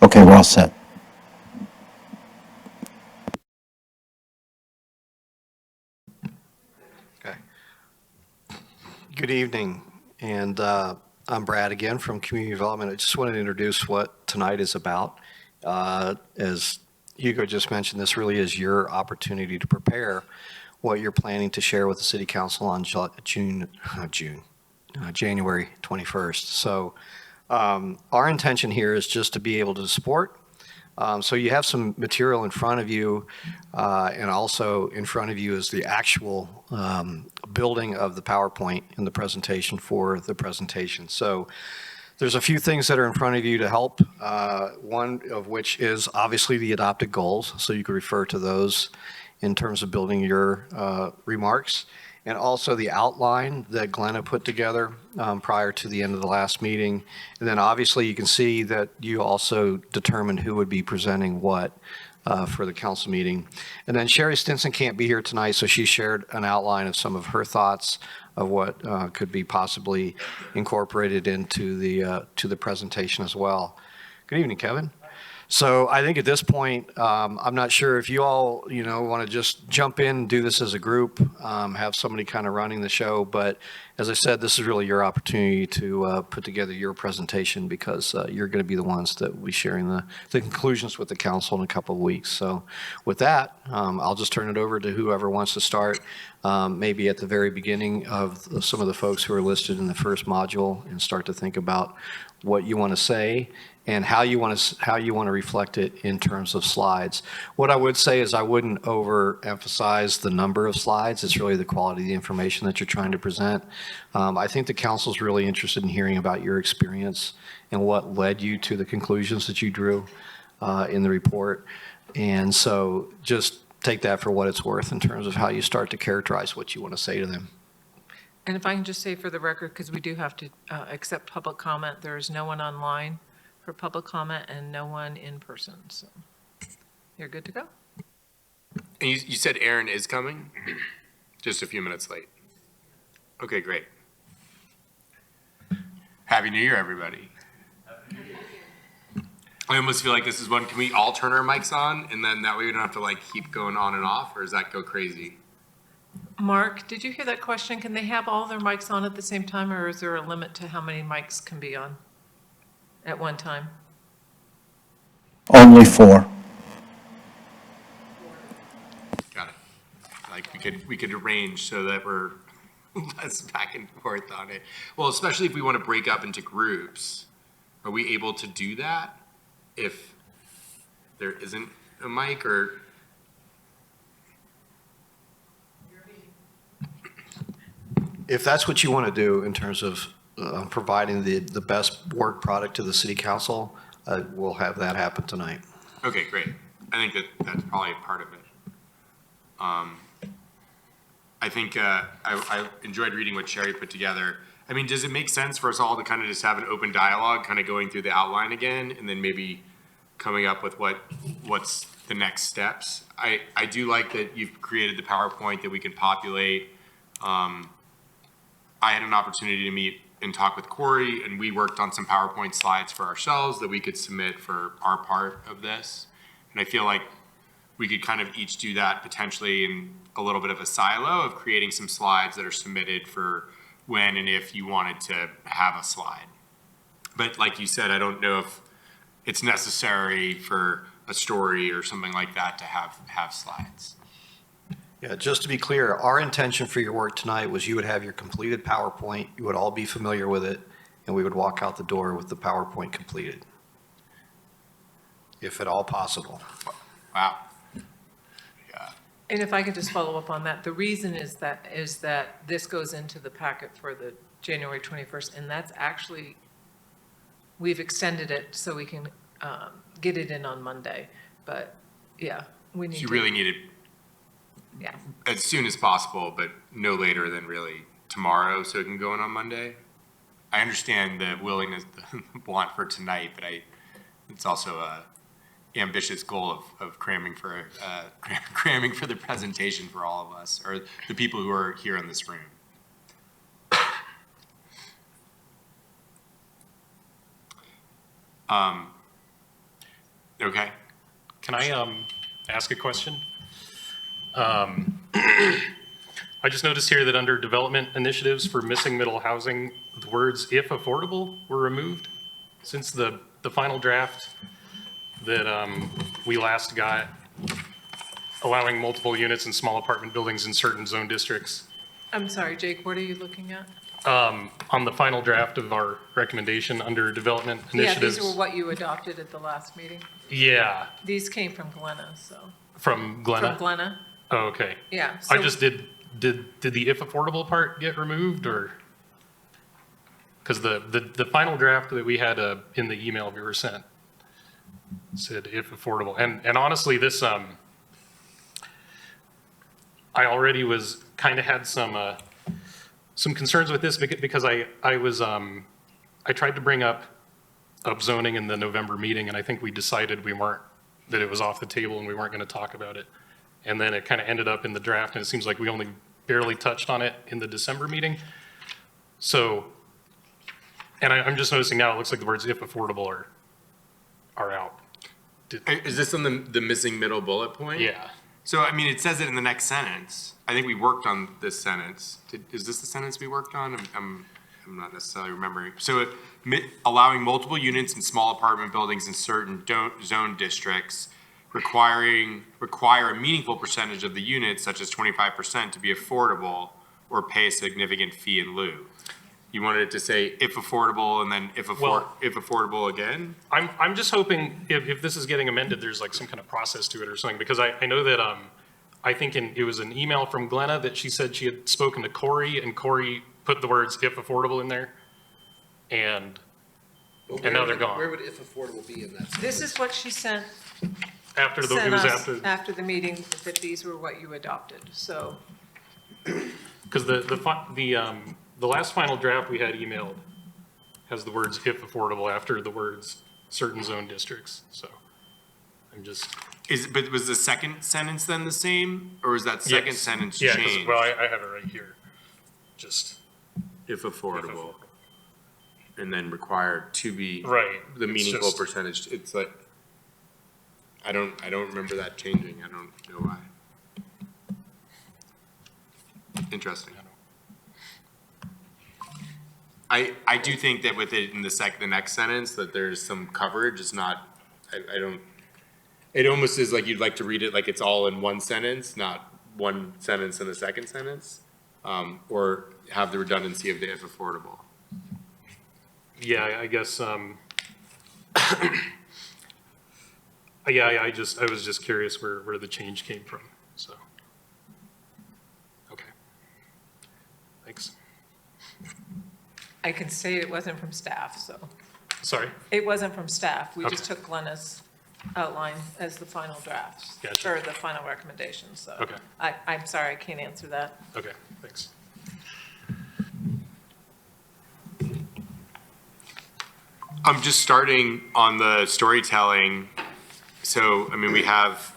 Okay, we're all set. Okay. Good evening, and I'm Brad again from Community Development. I just wanted to introduce what tonight is about. As Hugo just mentioned, this really is your opportunity to prepare what you're planning to share with the City Council on January 21st. So our intention here is just to be able to support. So you have some material in front of you, and also in front of you is the actual building of the PowerPoint and the presentation for the presentation. So there's a few things that are in front of you to help, one of which is obviously the adopted goals, so you can refer to those in terms of building your remarks, and also the outline that Glenna put together prior to the end of the last meeting. And then obviously you can see that you also determined who would be presenting what for the council meeting. And then Sherry Stinson can't be here tonight, so she shared an outline of some of her thoughts of what could be possibly incorporated into the presentation as well. Good evening, Kevin. So I think at this point, I'm not sure if you all, want to just jump in and do this as a group, have somebody kind of running the show. But as I said, this is really your opportunity to put together your presentation, because you're going to be the ones that will be sharing the conclusions with the council in a couple of weeks. So with that, I'll just turn it over to whoever wants to start, maybe at the very beginning of some of the folks who are listed in the first module, and start to think about what you want to say and how you want to reflect it in terms of slides. What I would say is I wouldn't overemphasize the number of slides. It's really the quality of the information that you're trying to present. I think the council's really interested in hearing about your experience and what led you to the conclusions that you drew in the report. And so just take that for what it's worth in terms of how you start to characterize what you want to say to them. And if I can just say for the record, because we do have to accept public comment, there is no one online for public comment and no one in person. So you're good to go. And you said Aaron is coming? Just a few minutes late. Okay, great. Happy New Year, everybody. I almost feel like this is one, can we all turn our mics on? And then that way we don't have to keep going on and off, or does that go crazy? Mark, did you hear that question? Can they have all their mics on at the same time, or is there a limit to how many mics can be on at one time? Only 4. Got it. We could arrange so that we're less back and forth on it. Well, especially if we want to break up into groups, are we able to do that if there isn't a mic, or? If that's what you want to do in terms of providing the best work product to the city council, we'll have that happen tonight. Okay, great. I think that's probably a part of it. I think I enjoyed reading what Sherry put together. I mean, does it make sense for us all to kind of just have an open dialogue, kind of going through the outline again, and then maybe coming up with what's the next steps? I do like that you've created the PowerPoint that we can populate. I had an opportunity to meet and talk with Corey, and we worked on some PowerPoint slides for ourselves that we could submit for our part of this. And I feel like we could kind of each do that potentially in a little bit of a silo of creating some slides that are submitted for when and if you wanted to have a slide. But like you said, I don't know if it's necessary for a story or something like that to have slides. Yeah, just to be clear, our intention for your work tonight was you would have your completed PowerPoint, you would all be familiar with it, and we would walk out the door with the PowerPoint completed, if at all possible. Wow. Yeah. And if I could just follow up on that, the reason is that this goes into the packet for the January 21st, and that's actually, we've extended it so we can get it in on Monday. But yeah, we need You to. really need it Yeah. as soon as possible, but no later than really tomorrow, so it can go in on Monday. I understand the willingness, the want for tonight, but it's also a ambitious goal of cramming for the presentation for all of us, or the people who are here in this room. Okay. Can I ask a question? I just noticed here that under development initiatives for missing middle housing, the words "if affordable" were removed since the final draft that we last got, allowing multiple units in small apartment buildings in certain zone districts. I'm sorry, Jake, what are you looking at? On the final draft of our recommendation under development Yeah, initiatives. these were what you adopted at the last meeting. Yeah, These came from Glenna, so, from Glenna. from Glenna, Oh, okay. yeah. I so- just did the if affordable part get removed or? Because the final draft that we had in the email we were sent said if affordable. And honestly, this, I already was, kind of had some concerns with this because I was, I tried to bring up upzoning in the November meeting and I think we decided that it was off the table and we weren't going to talk about it. And then it kind of ended up in the draft, and it seems like we only barely touched on it in the December meeting. So, and I'm just noticing now, it looks like the words "if affordable" are out. Is this on the missing middle bullet point? Yeah. So, I mean, it says it in the next sentence. I think we worked on this sentence. Is this the sentence we worked on? I'm not necessarily remembering. So, allowing multiple units in small apartment buildings in certain zone districts, require a meaningful percentage of the units, such as 25%, to be affordable or pay a significant fee in lieu. You wanted it to say if affordable and then if affordable again? I'm just hoping if this is getting amended, there's like some kind of process to it or something, because I know that, I think it was an email from Glenna that she said she had spoken to Corey, and Corey put the words "if affordable" in there. And now they're gone. Where would if affordable be in that? This is what she sent After the, it sent was us after, the meeting, that these were what you adopted, so. because the last final draft we had emailed has the words "if affordable" after the words "certain zone districts," so I'm just. But was the second sentence then the same, or was that second Yes. sentence Yeah, 'cause- changed? well, I have it right here, just. If affordable, and then required to be Right. the It's meaningful just- percentage. It's like I don't remember that changing. I don't know why. Interesting. I do think that with it in the next sentence that there's some coverage. It's not. I don't. It almost is like you'd like to read it like it's all in one sentence, not one sentence in the second sentence, or have the redundancy of the if affordable. Yeah, I guess, yeah, I was just curious where the change came from, so. Okay. Thanks. I can say it wasn't from staff, so. Sorry. It wasn't from staff. We just Okay. took Glenna's outline as the final draft. Gotcha. Or the final recommendation, so. Okay. I'm sorry, I can't answer that. Okay, thanks. I'm just starting on the storytelling. So, I mean, we have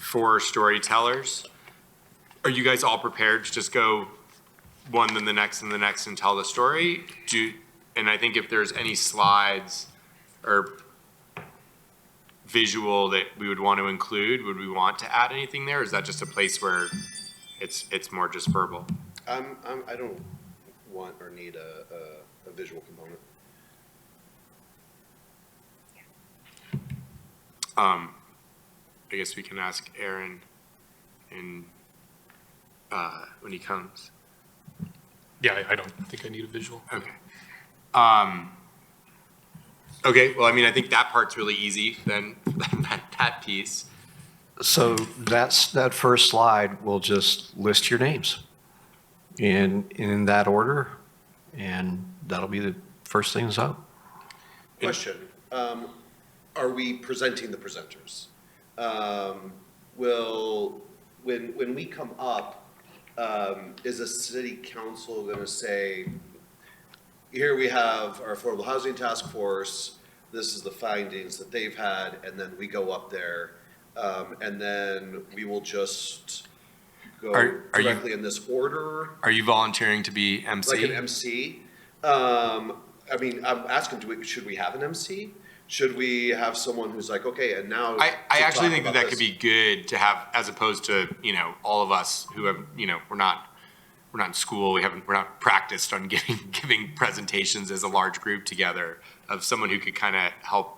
4 storytellers. Are you guys all prepared to just go one, then the next, and the next, and tell the story? And I think if there's any slides or visual that we would want to include, would we want to add anything there? Or is that just a place where it's more just verbal? I don't want or need a visual component. I guess we can ask Aaron when he comes. Yeah, I don't think I need a visual. Okay. Okay, well, I mean, I think that part's really easy then, that piece. So that first slide will just list your names in that order, and that'll be the first things up. Question, are we presenting the presenters? When we come up, is the city council gonna say, here we have our affordable housing task force, this is the findings that they've had, and then we go up there, and then we will just go Are you- directly in this order, Are you volunteering to be MC? like an MC? I mean, I'm asking, should we have an MC? should we have someone who's like, okay, and now. I to actually talk think that about that could this? be good to have, as opposed to, all of us who have, we're not in school, we're not practiced on giving presentations as a large group together, of someone who could kind of help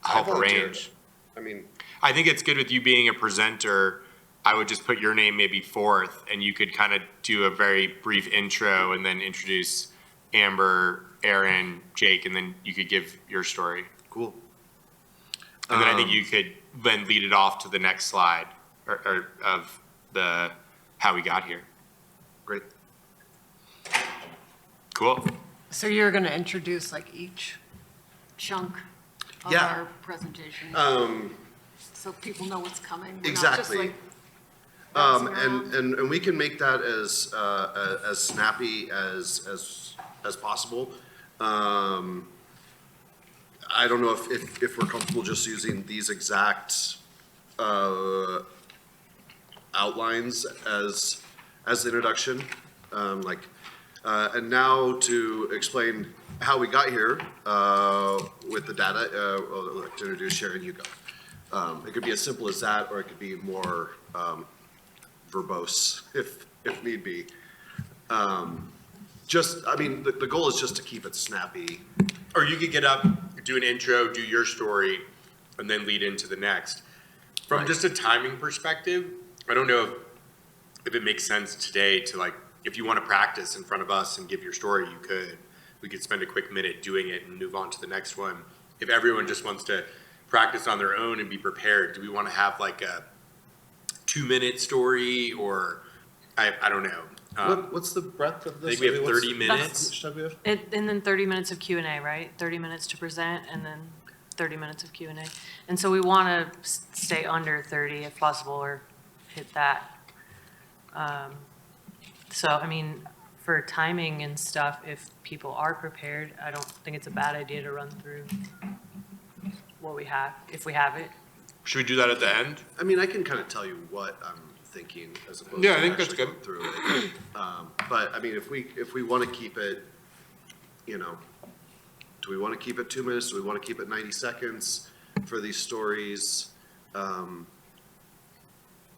I volunteered. arrange. I mean, I think it's good with you being a presenter. I would just put your name maybe fourth, and you could kind of do a very brief intro and then introduce Amber, Aaron, Jake, and then you could give your story. cool. And then I think you could then lead it off to the next slide or of the how we got here. Great. Cool. So you're going to introduce like each chunk of Yeah. our presentation, so people know what's coming. We're not just, Exactly. like, bouncing around. And we can make that as snappy as possible. I don't know if we're comfortable just using these exact outlines as the introduction. And now to explain how we got here with the data, I'd like to introduce Sharon Hugo. It could be as simple as that, or it could be more verbose if need be. The goal is just to keep it snappy. Or you could get up, do an intro, do your story, and then lead into the next. From Right. just a timing perspective, I don't know if it makes sense today to like, if you want to practice in front of us and give your story, you could. We could spend a quick minute doing it and move on to the next one. If everyone just wants to practice on their own and be prepared, do we want to have like a 2-minute story, or I don't know. What's the breadth of I this? think we have I mean, what's- 30 How minutes. much time do we have? And then 30 minutes of Q&A, right? 30 minutes to present and then 30 minutes of Q&A. And so we want to stay under 30 if possible, or hit that. So, I mean, for timing and stuff, if people are prepared, I don't think it's a bad idea to run through what we have, if we have it. Should we do that at the end? I mean, I can kind of tell you what I'm thinking as opposed Yeah, to I think that's actually good. going through it. But I mean, if we want to keep it, do we want to keep it 2 minutes? Do we want to keep it 90 seconds for these stories? I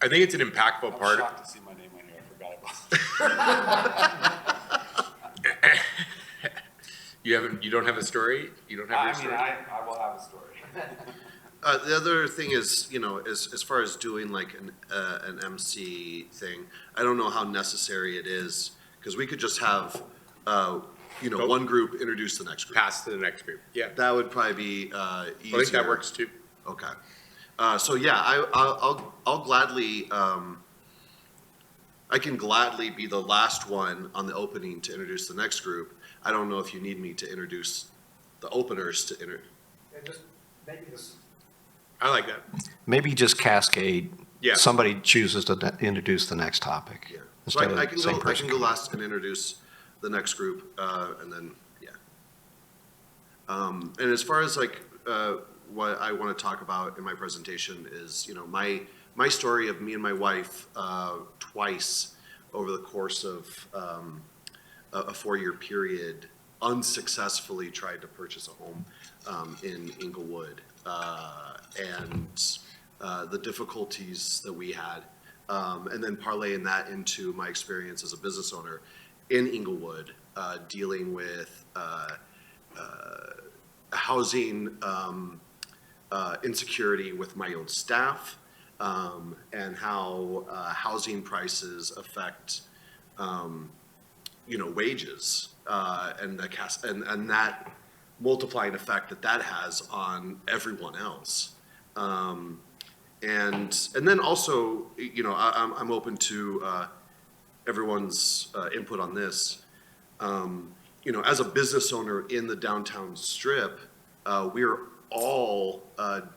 think it's an impactful I'm part. shocked to see my name on here. I forgot about it. You don't have a story? You don't have your story? I will have a story. The other thing is, as far as doing like an MC thing, I don't know how necessary it is, because we could just have, one group introduce the next group. Pass to the next group. Yeah. That would probably be easier. I think that works too. Okay. So yeah, I'll gladly, I can gladly be the last one on the opening to introduce the next group. I don't know if you need me to introduce the openers to And just maybe this, I like that. Maybe just cascade. Yeah. Somebody chooses to introduce the next topic. Yeah. So Instead of I the can same go, I person can go coming. last and introduce the next group, and then, yeah. And as far as like, what I want to talk about in my presentation is, my story of me and my wife, twice over the course of, a 4-year period, unsuccessfully tried to purchase a home, in Inglewood, and the difficulties that we had, and then parlaying that into my experience as a business owner in Inglewood, dealing with housing insecurity with my own staff, and how housing prices affect wages, and that multiplying effect that has on everyone else. And then also, I'm open to everyone's input on this. As a business owner in the downtown strip, we're all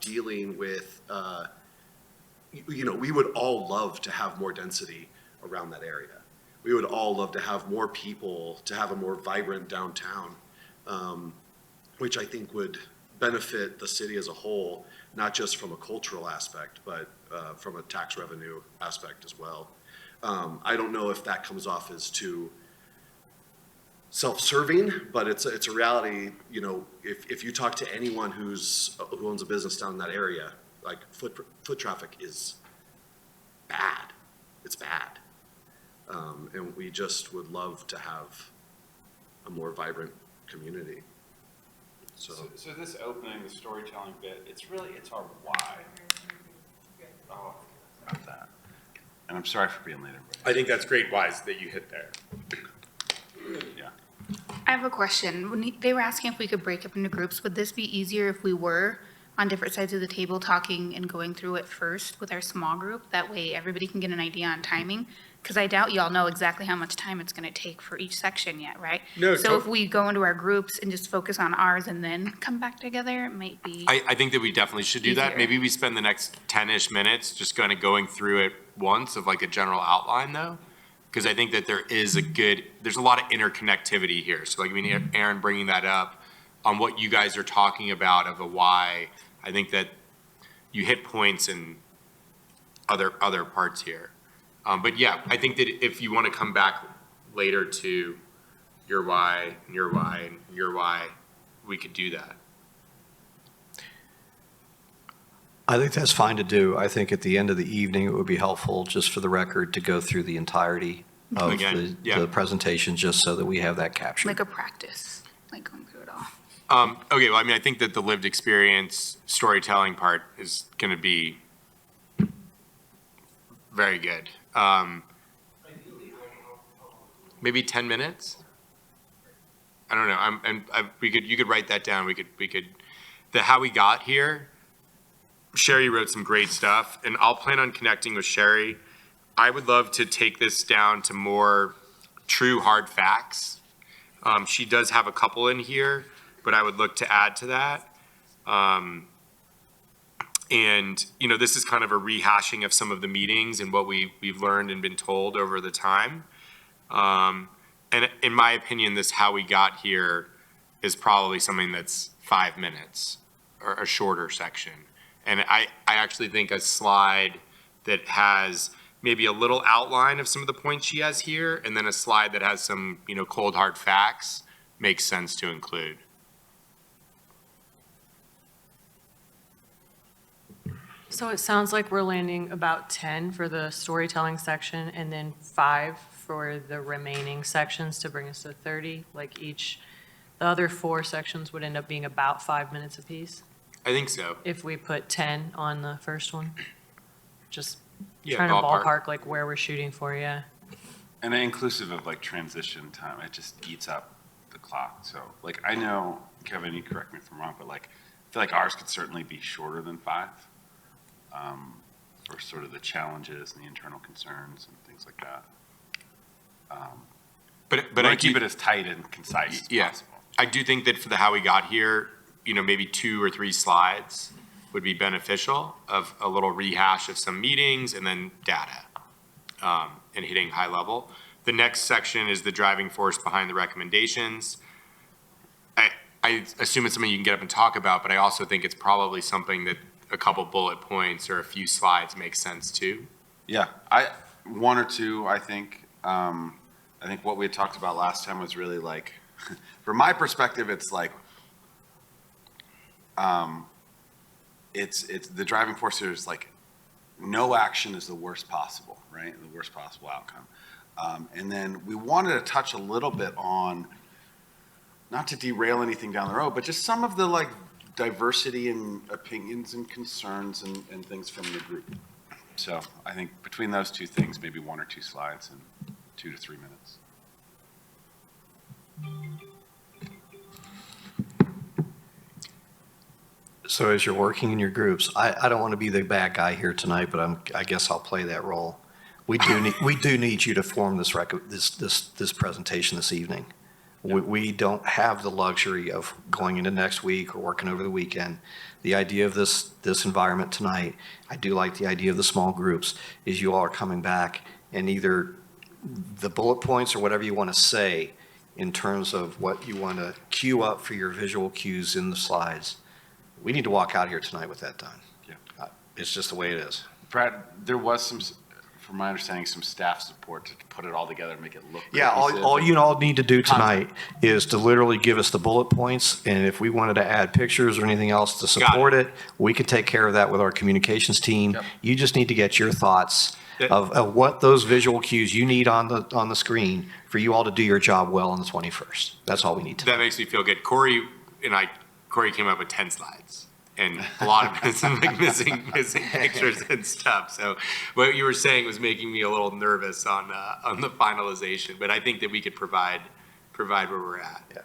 dealing with, we would all love to have more density around that area. We would all love to have more people, to have a more vibrant downtown, which I think would benefit the city as a whole, not just from a cultural aspect, but from a tax revenue aspect as well. I don't know if that comes off as too self-serving, but it's a reality. You know, if you talk to anyone who owns a business down in that area, like foot traffic is bad. It's bad, and we just would love to have a more vibrant community. So So this opening, the storytelling bit, it's our why. Oh, about that. And I'm sorry for being late, everybody. I think that's great wise that you hit there. Yeah. I have a question. They were asking if we could break up into groups. Would this be easier if we were on different sides of the table talking and going through it first with our small group? That way everybody can get an idea on timing. Because I doubt y'all know exactly how much time it's going to take for each section yet, right? No, So if we go into our groups and just focus on ours and then come back together, it might be. I think that we definitely should do that. Easier. Maybe we spend the next 10-ish minutes just kind of going through it once of like a general outline though. Because I think that there's a lot of interconnectivity here. So like, I mean, Aaron bringing that up on what you guys are talking about of a why, I think that you hit points in other parts here. But yeah, I think that if you want to come back later to your why, and your why, and your why, we could do that. I think that's fine to do. I think at the end of the evening, it would be helpful, just for the record, to go through the entirety of Again, yeah. the presentation, just so that we have that captured. Like a practice, like going through it all. Okay, well, I mean, I think that the lived experience storytelling part is going to be very good. Maybe 10 minutes? I don't know. You could write that down. We could, how we got here. Sherry wrote some great stuff, and I'll plan on connecting with Sherry. I would love to take this down to more true hard facts. She does have a couple in here, but I would look to add to that. And, you know, this is kind of a rehashing of some of the meetings and what we've learned and been told over the time. And in my opinion, this how we got here is probably something that's 5 minutes or a shorter section. And I actually think a slide that has maybe a little outline of some of the points she has here, and then a slide that has some, you know, cold hard facts makes sense to include. So it sounds like we're landing about 10 for the storytelling section and then 5 for the remaining sections to bring us to 30. Like the other 4 sections would end up being about 5 minutes apiece I think so. if we put 10 on the first one. Just Yeah, trying to ballpark. ballpark like where we're shooting for, yeah. And inclusive of like transition time, it just eats up the clock. So like, I know, Kevin, you correct me if I'm wrong, but like, I feel like ours could certainly be shorter than 5. For sort of the challenges and the internal concerns and things like that. But I keep it as tight and concise as Yeah, possible. I do think that for the how we got here, you know, maybe 2 or 3 slides would be beneficial of a little rehash of some meetings and then data, and hitting high level. The next section is the driving force behind the recommendations. I assume it's something you can get up and talk about, but I also think it's probably something that a couple bullet points or a few slides make sense too. Yeah, 1 or 2, I think. I think what we had talked about last time was really like, from my perspective, it's like, it's the driving force here is like, no action is the worst possible, right? The worst possible outcome. And then we wanted to touch a little bit on, not to derail anything down the road, but just some of the like diversity in opinions and concerns and things from the group. So I think between those 2 things, maybe 1 or 2 slides and 2 to 3 minutes. So as you're working in your groups, I don't want to be the bad guy here tonight, but I guess I'll play that role. We do need you to form this presentation this evening. We don't have the luxury of going into next week or working over the weekend. The idea of this environment tonight, I do like the idea of the small groups, is you all are coming back and either the bullet points or whatever you want to say in terms of what you want to cue up for your visual cues in the slides. We need to walk out here tonight with that done. Yeah. It's just the way it is. Brad, there was some, from my understanding, some staff support to put it all together and make it look Yeah, cohesive. all you all need to do tonight is to literally give us the bullet points, and if we wanted to add pictures or anything else to support it, we could take care of that with our communications team. Yep. You just need to get your thoughts Yeah. of what those visual cues you need on the screen for you all to do your job well on the 21st. That's all we need to That know. makes me feel good. Corey came up with 10 slides. And a lot of it is like missing pictures and stuff. So what you were saying was making me a little nervous on the finalization, but I think that we could provide where we're at.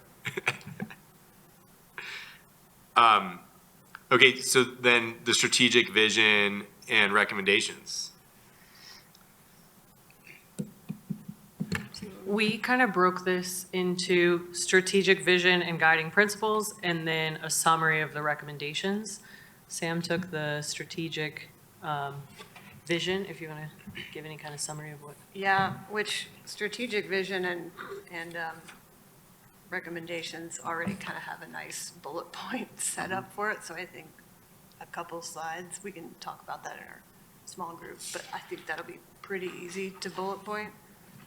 Okay, so then the strategic vision and recommendations. We kind of broke this into strategic vision and guiding principles, and then a summary of the recommendations. Sam took the strategic vision, if you want to give any kind of summary of what. Yeah, which strategic vision and recommendations already kind of have a nice bullet point set up for it. So I think a couple slides, we can talk about that in our small group, but I think that'll be pretty easy to bullet point.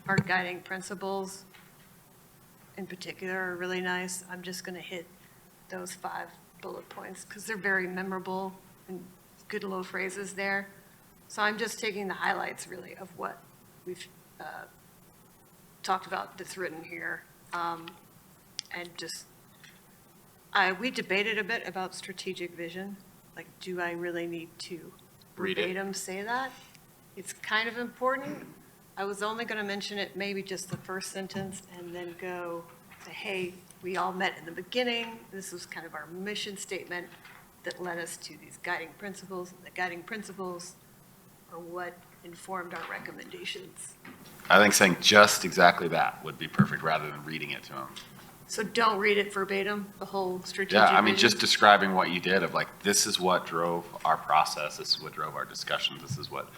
Our guiding principles in particular are really nice. I'm just going to hit those 5 bullet points because they're very memorable and good little phrases there. So I'm just taking the highlights really of what we've talked about that's written here. And just, we debated a bit about strategic vision. Like, do I really need to Read it. verbatim say that? It's kind of important. I was only going to mention it, maybe just the first sentence, and then go say, hey, we all met in the beginning. This was kind of our mission statement that led us to these guiding principles. And the guiding principles are what informed our recommendations. I think saying just exactly that would be perfect rather than reading it to them. So don't read it verbatim, the whole strategic Yeah, I mean, vision. just describing what you did of like, this is what drove our process, this is what drove our discussions, this is what,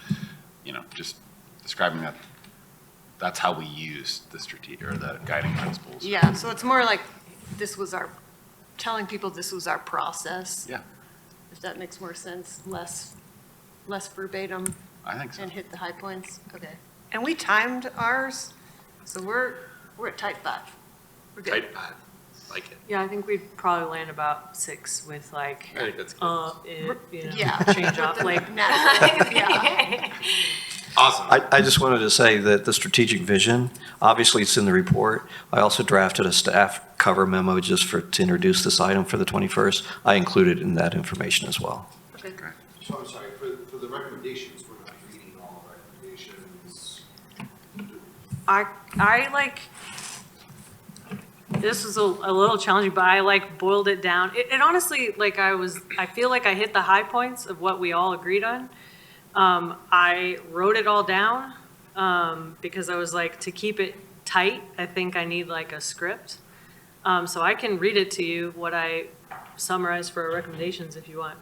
just describing that. That's how we used the strategic or the guiding principles. Yeah, so it's more like telling people this was our process. Yeah, If that makes more sense, less verbatim I think so. and hit the high points. Okay. And we timed ours, so we're at type 5. We're good. Type 5, like it. Yeah, I think we'd probably land about 6 with like, I think that's good. Yeah. change up, like. Yeah. Awesome. I just wanted to say that the strategic vision, obviously it's in the report. I also drafted a staff cover memo just to introduce this item for the 21st. I included in that information as well. So I'm sorry, for the recommendations, we're not reading all the recommendations. I like, this was a little challenging, but I boiled it down. It honestly, I feel like I hit the high points of what we all agreed on. I wrote it all down, because I was like, to keep it tight, I think I need like a script. So I can read it to you, what I summarized for our recommendations if you want.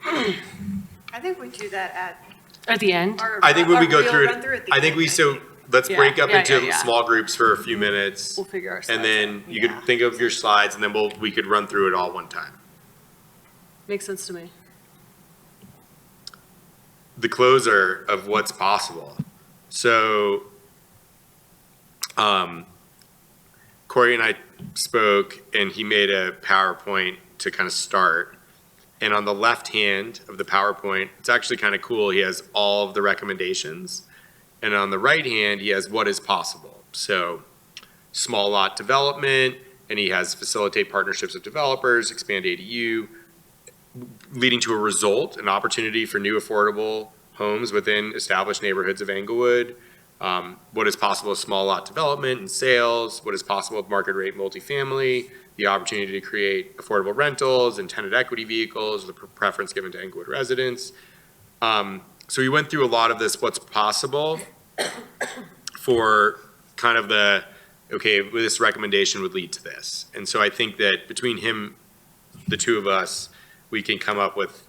I think we do that At the end? I think when we go we'll through run it, the I think end, we, so let's Yeah, break up yeah, into yeah. small groups for a few minutes. We'll figure our And slides then out. you could think of your slides and then we could run through it all one time. Makes sense to me. The closer of what's possible. So, Corey and I spoke and he made a PowerPoint to kind of start. And on the left hand of the PowerPoint, it's actually kind of cool. He has all of the recommendations. And on the right hand, he has what is possible. So small lot development, and he has facilitate partnerships of developers, expand ADU, leading to a result, an opportunity for new affordable homes within established neighborhoods of Englewood. What is possible with small lot development and sales, what is possible with market rate multifamily, the opportunity to create affordable rentals and tenant equity vehicles, the preference given to Englewood residents. So we went through a lot of this, what's possible for kind of this recommendation would lead to this. And so I think that between the two of us, we can come up with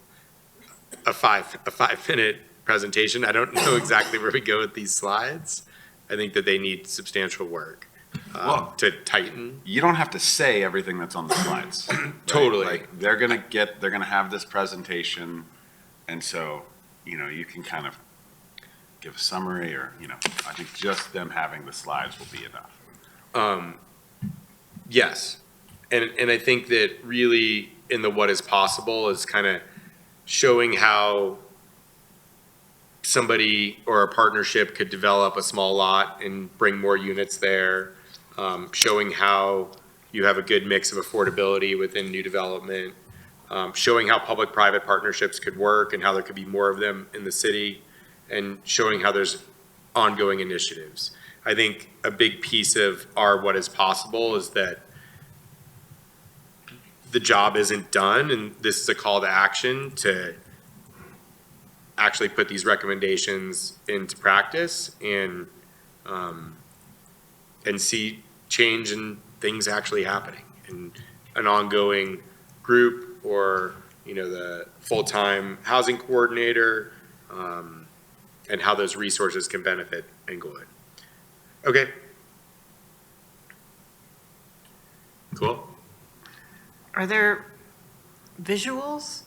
a 5-minute presentation. I don't know exactly where we go with these slides. I think that they need substantial work to tighten. You don't have to say everything that's on the slides. right? Totally. Like, they're gonna have this presentation, and so, you can kind of give a summary or, I think just them having the slides will be enough. Yes. And I think that really in the what is possible is kind of showing how somebody or a partnership could develop a small lot and bring more units there. Showing how you have a good mix of affordability within new development. Showing how public-private partnerships could work and how there could be more of them in the city. And showing how there's ongoing initiatives. I think a big piece of our what is possible is that the job isn't done, and this is a call to action to actually put these recommendations into practice and see change and things actually happening. And an ongoing group or, the full-time housing coordinator, and how those resources can benefit Englewood. Okay. Cool. Are there visuals?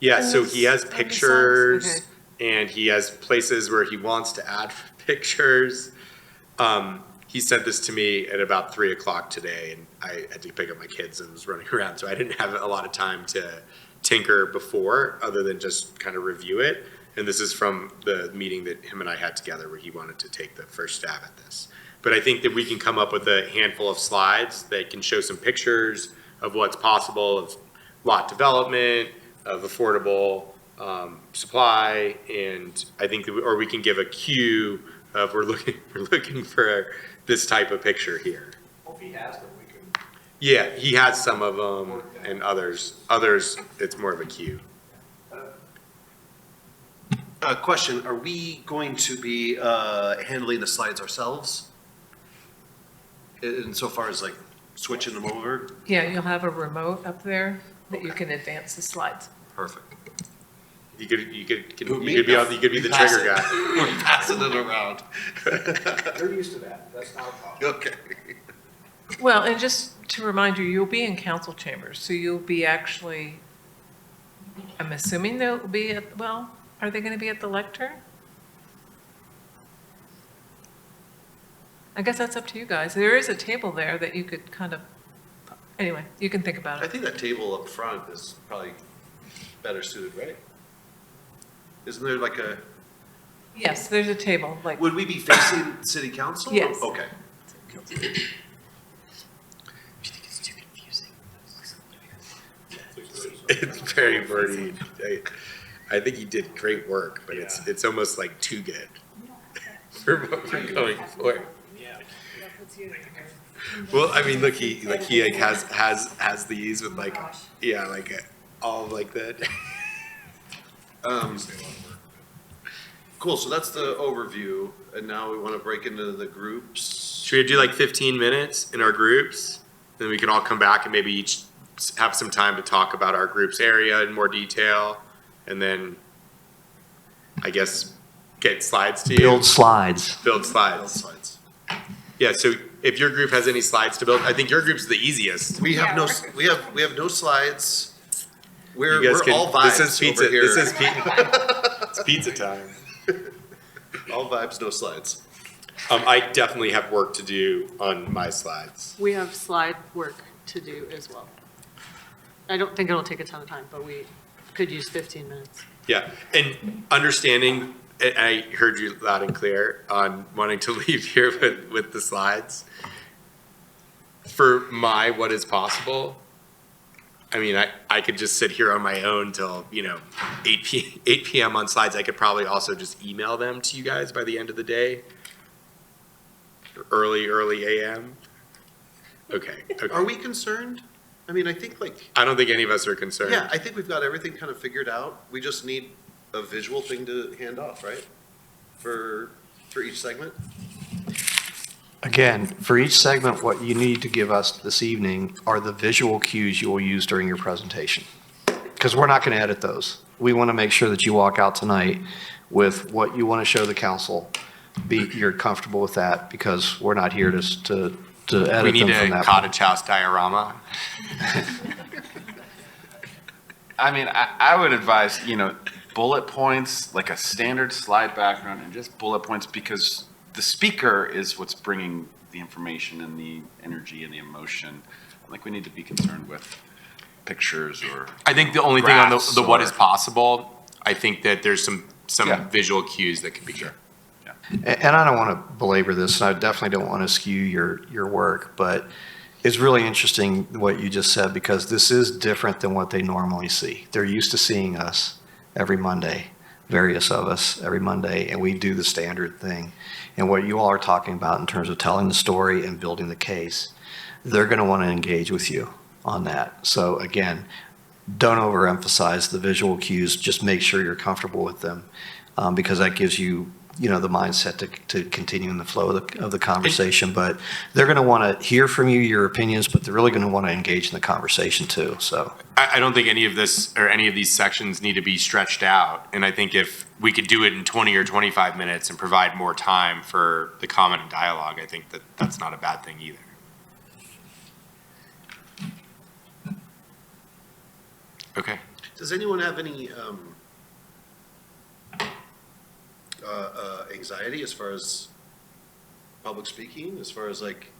Yeah, so And he has on the sides? pictures and he has places where he wants to add pictures. He sent this to me at about 3:00 today and I had to pick up my kids and was running around. So I didn't have a lot of time to tinker before other than just kind of review it. And this is from the meeting that him and I had together where he wanted to take the first stab at this. But I think that we can come up with a handful of slides that can show some pictures of what's possible of lot development, of affordable supply, and I think that or we can give a cue of we're looking for this type of picture here. Well, if he has them, we can. Yeah, he has some of them, and others it's more of a cue. Question, are we going to be handling the slides ourselves? Insofar as like switching them over? Yeah, you'll have a remote up there that you can advance the slides. Perfect. You could be the Pass trigger it. guy. We're passing it around. They're used to that. That's not a problem. Okay. Well, and just to remind you, you'll be in council chambers, so you'll be actually, I'm assuming they'll be at, well, are they going to be at the lectern? I guess that's up to you guys. There is a table there that you could kind of, anyway, you can think about I it. think that table up front is probably better suited, right? Isn't there like a, Yes, there's a table, like, would we be facing city council? Yes. Okay. It's very Bernie. I think he did great work, but it's almost like too good for what we're going for. Well, I mean, look, he has these with like, yeah, like all of like that. Cool, so that's the overview, and now we want to break into the groups. Should we do like 15 minutes in our groups? Then we can all come back and maybe each have some time to talk about our group's area in more detail. And then I guess get slides to you. Build slides. Build Build slides. slides. Yeah, so if your group has any slides to build, I think your group's the easiest. We have we have no slides. You guys We're all vibes This is pizza. over here. This is it's pizza time. All vibes, no slides. I definitely have work to do on my slides. We have slide work to do as well. I don't think it'll take a ton of time, but we could use 15 minutes. Yeah, and understanding, and I heard you loud and clear on wanting to leave here with the slides. For my what is possible, I mean, I could just sit here on my own till, 8 p.m. on slides. I could probably also just email them to you guys by the end of the day. Early a.m. Okay. Are we concerned? I mean, I think like, I don't think any of us are concerned. yeah, I think we've got everything kind of figured out. We just need a visual thing to hand off, right? For each segment? Again, for each segment, what you need to give us this evening are the visual cues you will use during your presentation. Because we're not going to edit those. We want to make sure that you walk out tonight with what you want to show the council. You're comfortable with that because we're not here to edit We need them from a that. cottage house diorama. I mean, I would advise, bullet points, like a standard slide background and just bullet points, because the speaker is what's bringing the information and the energy and the emotion. Like, we need to be concerned with pictures or. I think the only thing on graphs the what or- is possible, I think that there's some Yeah. visual cues that could be good. And I don't want to belabor this, and I definitely don't want to skew your work, but it's really interesting what you just said, because this is different than what they normally see. They're used to seeing us every Monday, various of us every Monday, and we do the standard thing. And what you all are talking about in terms of telling the story and building the case, they're going to want to engage with you on that. So again, don't overemphasize the visual cues, just make sure you're comfortable with them, because that gives you, the mindset to continue in the flow of the conversation. But they're going to want to hear from you, your opinions, but they're really going to want to engage in the conversation too, so. I don't think any of this or any of these sections need to be stretched out. And I think if we could do it in 20 or 25 minutes and provide more time for the comment and dialogue, I think that that's not a bad thing either. Okay. Does anyone have any anxiety as far as public speaking, as far as like,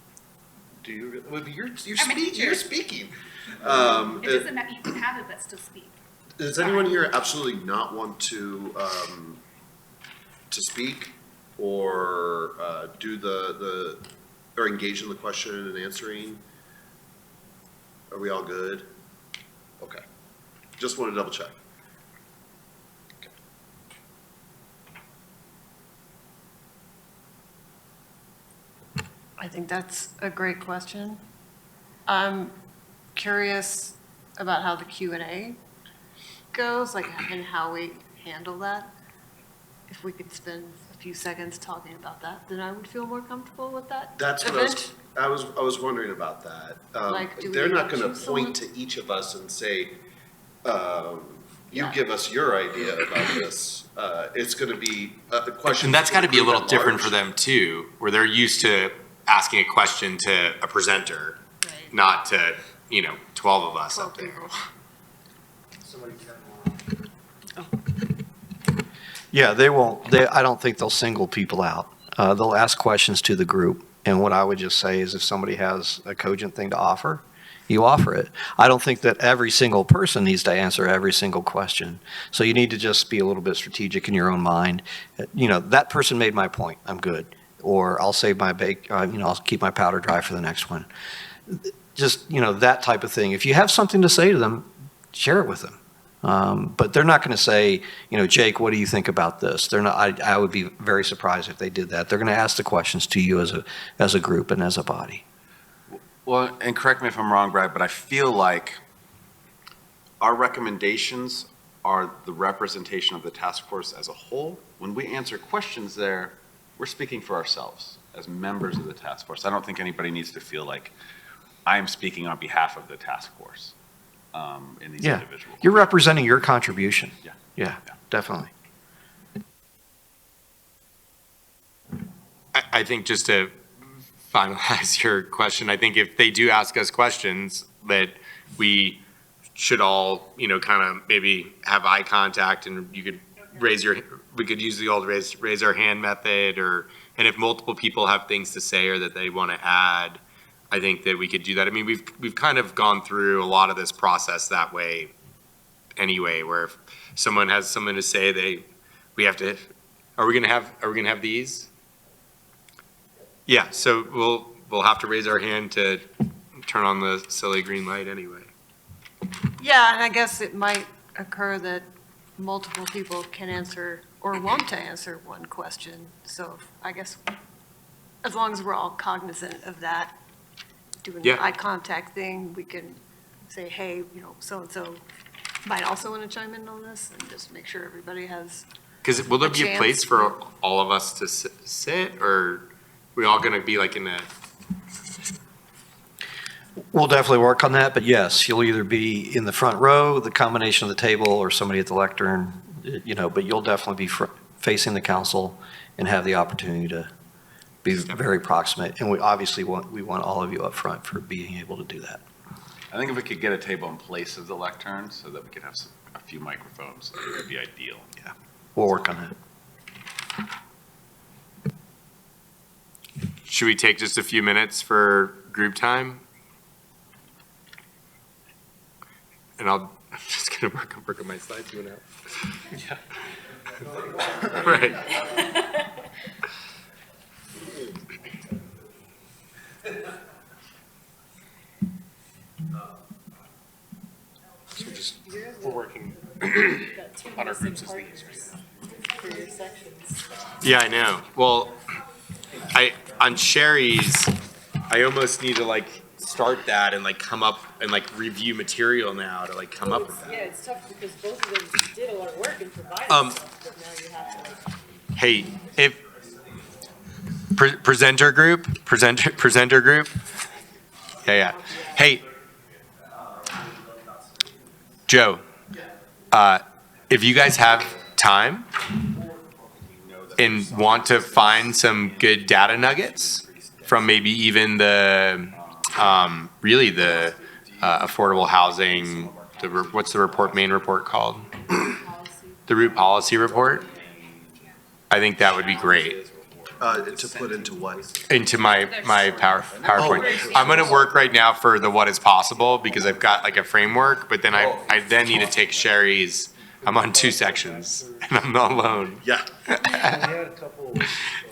do you, well, you're I'm a speaking, teacher. you're speaking. It doesn't matter, you can have it, but still speak. Does anyone here absolutely not want to speak or do or engage in the question and answering? Are we all good? Okay. Just want to double check. Okay. I think that's a great question. I'm curious about how the Q&A goes, like, and how we handle that. If we could spend a few seconds talking about that, then I would feel more comfortable with that That's what event. I was wondering about that. Like, do we They're not gonna choose someone? point to each of us and say, you Yeah. give us your idea about this. It's gonna be a question. And that's got to be a little at different for large. them too, where they're used to asking a question to a presenter, Right. not to, 12 of us 12 up there. people. Yeah, I don't think they'll single people out. They'll ask questions to the group. And what I would just say is if somebody has a cogent thing to offer, you offer it. I don't think that every single person needs to answer every single question. So you need to just be a little bit strategic in your own mind. That person made my point, I'm good. Or I'll save my I'll keep my powder dry for the next one. Just, that type of thing. If you have something to say to them, share it with them. But they're not going to say, Jake, what do you think about this? They're not. I would be very surprised if they did that. They're going to ask the questions to you as a group and as a body. Well, and correct me if I'm wrong, Brad, but I feel like our recommendations are the representation of the task force as a whole. When we answer questions there, we're speaking for ourselves as members of the task force. I don't think anybody needs to feel like I'm speaking on behalf of the task force in these Yeah, individual. you're representing your contribution. Yeah. Yeah, Yeah. definitely. I think just to finalize your question, I think if they do ask us questions, that we should all, kind of maybe have eye contact and you could we could use the old raise our hand method, and if multiple people have things to say or that they want to add, I think that we could do that. I mean, we've kind of gone through a lot of this process that way anyway, where if someone has something to say, are we gonna have these? Yeah, so we'll have to raise our hand to turn on the silly green light anyway. Yeah, and I guess it might occur that multiple people can answer or want to answer one question. So I guess as long as we're all cognizant of that, doing the Yeah. eye contact thing, we can say, hey, so-and-so might also want to chime in on this and just make sure everybody has, Because will there A be a chance, place for all of us to sit, or we all gonna be like in a? We'll definitely work on that, but yes, you'll either be in the front row, the combination of the table, or somebody at the lectern, but you'll definitely be facing the council and have the opportunity to be very proximate. And we obviously want all of you up front for being able to do that. I think if we could get a table in place of the lectern so that we could have a few microphones, it would be ideal. Yeah, we'll work on that. Should we take just a few minutes for group time? And I'm just gonna work on my slides, you know? Yeah. Right. We're working on our groups as these. Yeah, I know. Well, on Sherry's, I almost need to like start that and like come up and like review material now to like come up with that. Yeah, it's tough because both of them did a lot of work and provided stuff, but now you have to like. Hey, if presenter group. Yeah. Hey, Joe. If you guys have time and want to find some good data nuggets from maybe even the really the affordable housing. What's the main report called? The root policy report. I think that would be great. To put into what? Into my PowerPoint. I'm gonna work right now for the what is possible because I've got like a framework, but then I then need to take Sherry's. I'm on 2 sections and I'm not alone. Yeah.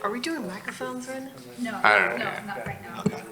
Are we doing microphones right now? No, I don't know. no, not right now. Okay.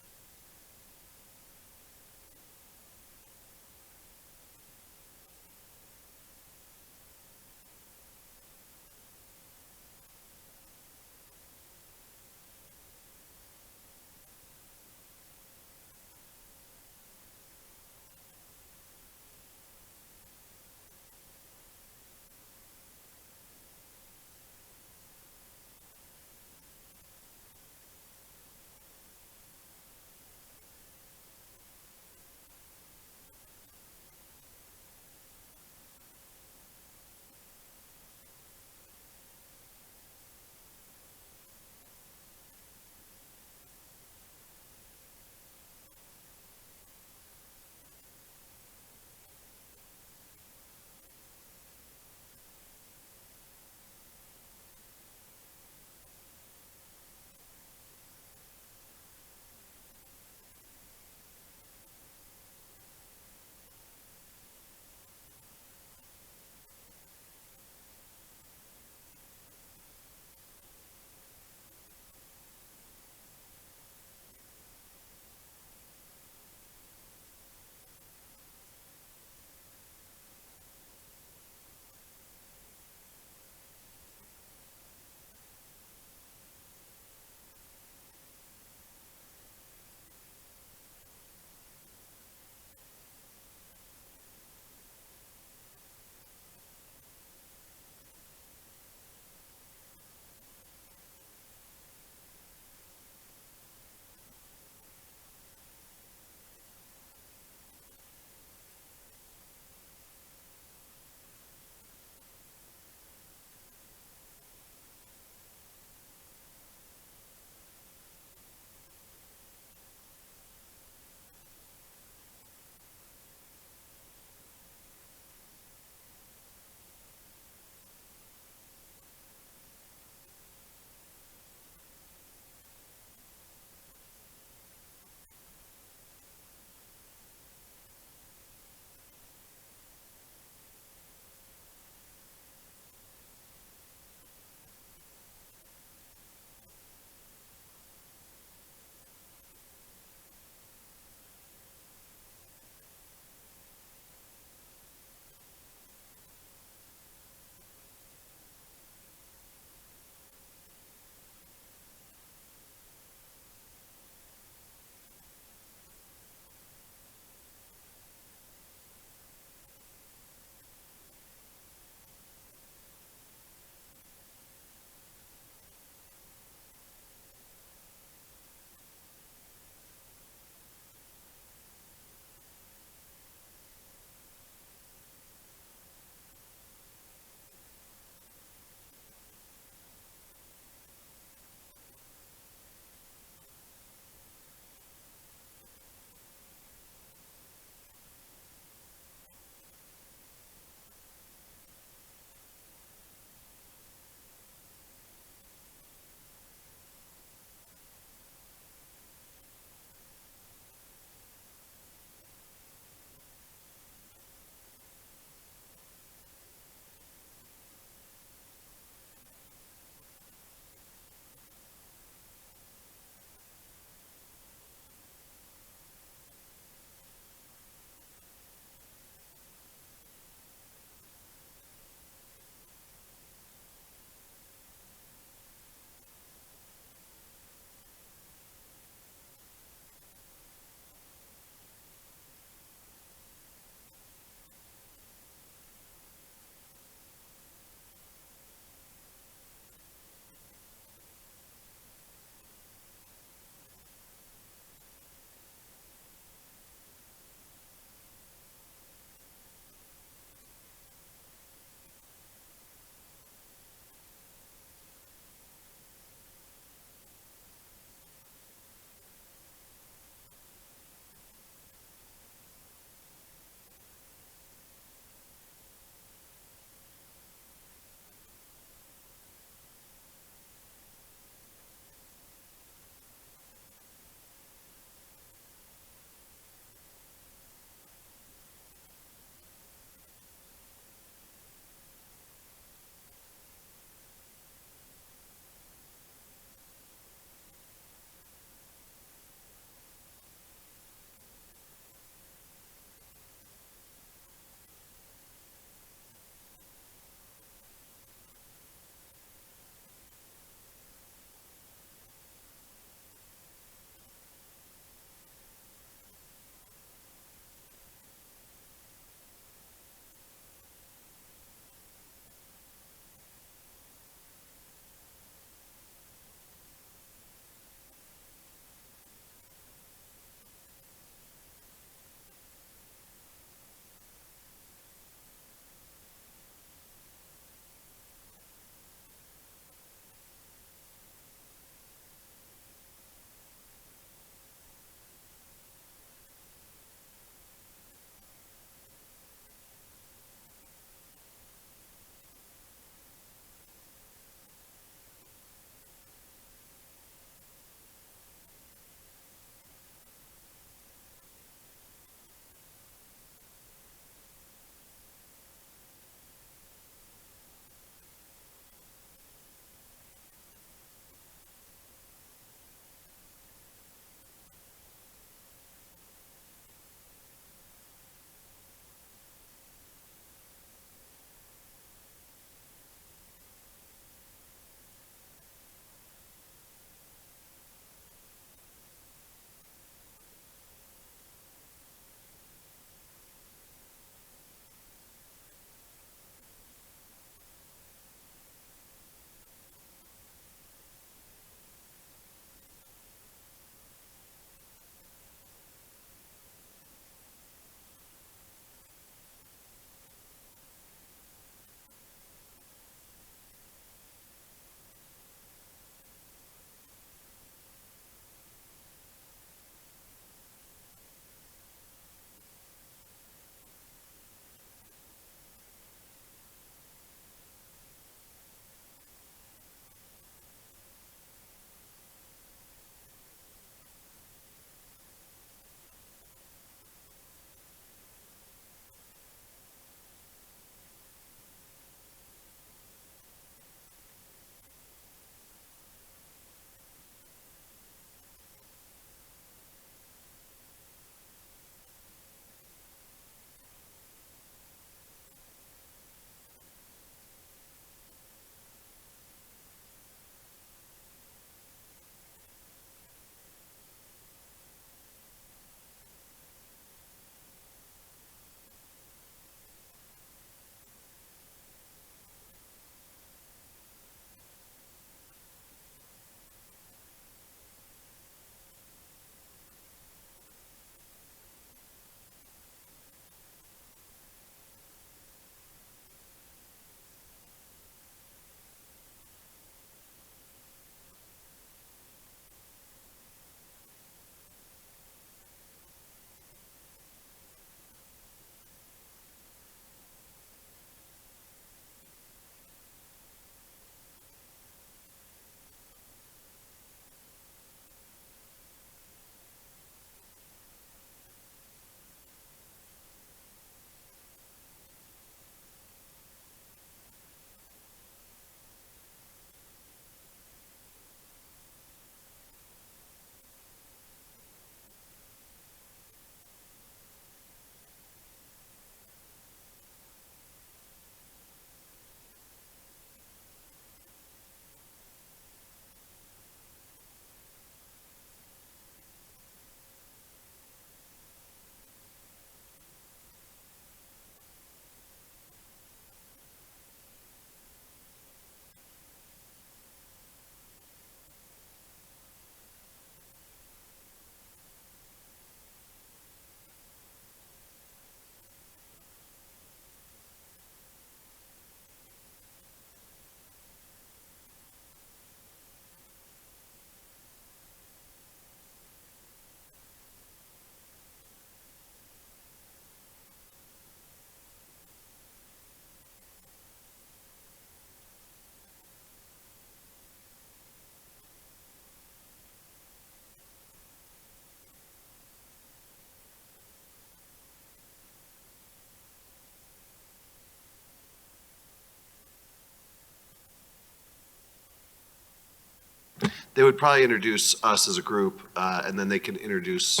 they would probably introduce us as a group, and then they can introduce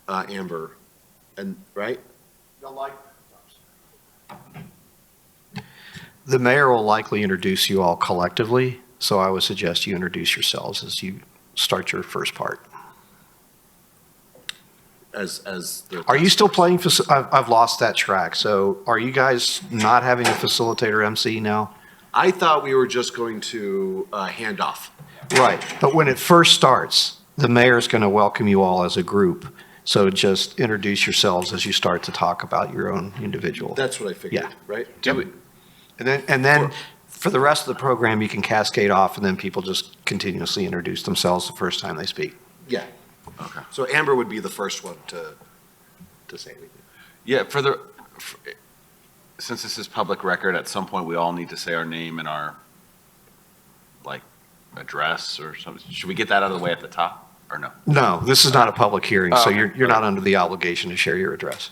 Amber, and, right? The mayor will likely introduce you all collectively, so I would suggest you introduce yourselves as you start your first part. As the. Are you still playing, I've lost that track, so are you guys not having a facilitator MC now? I thought we were just going to hand off. Right, but when it first starts, the mayor's going to welcome you all as a group, so just introduce yourselves as you start to talk about your own individual. That's what I figured, Yeah. right? Yep. And then for the rest of the program, you can cascade off, and then people just continuously introduce themselves the first time they speak. Yeah. Okay. So Amber would be the first one to say anything. Yeah, since this is public record, at some point, we all need to say our name and our, like, address or something. Should we get that out of the way at the top, or no? No, this is not a public hearing, so Oh, you're not under the obligation to share your address.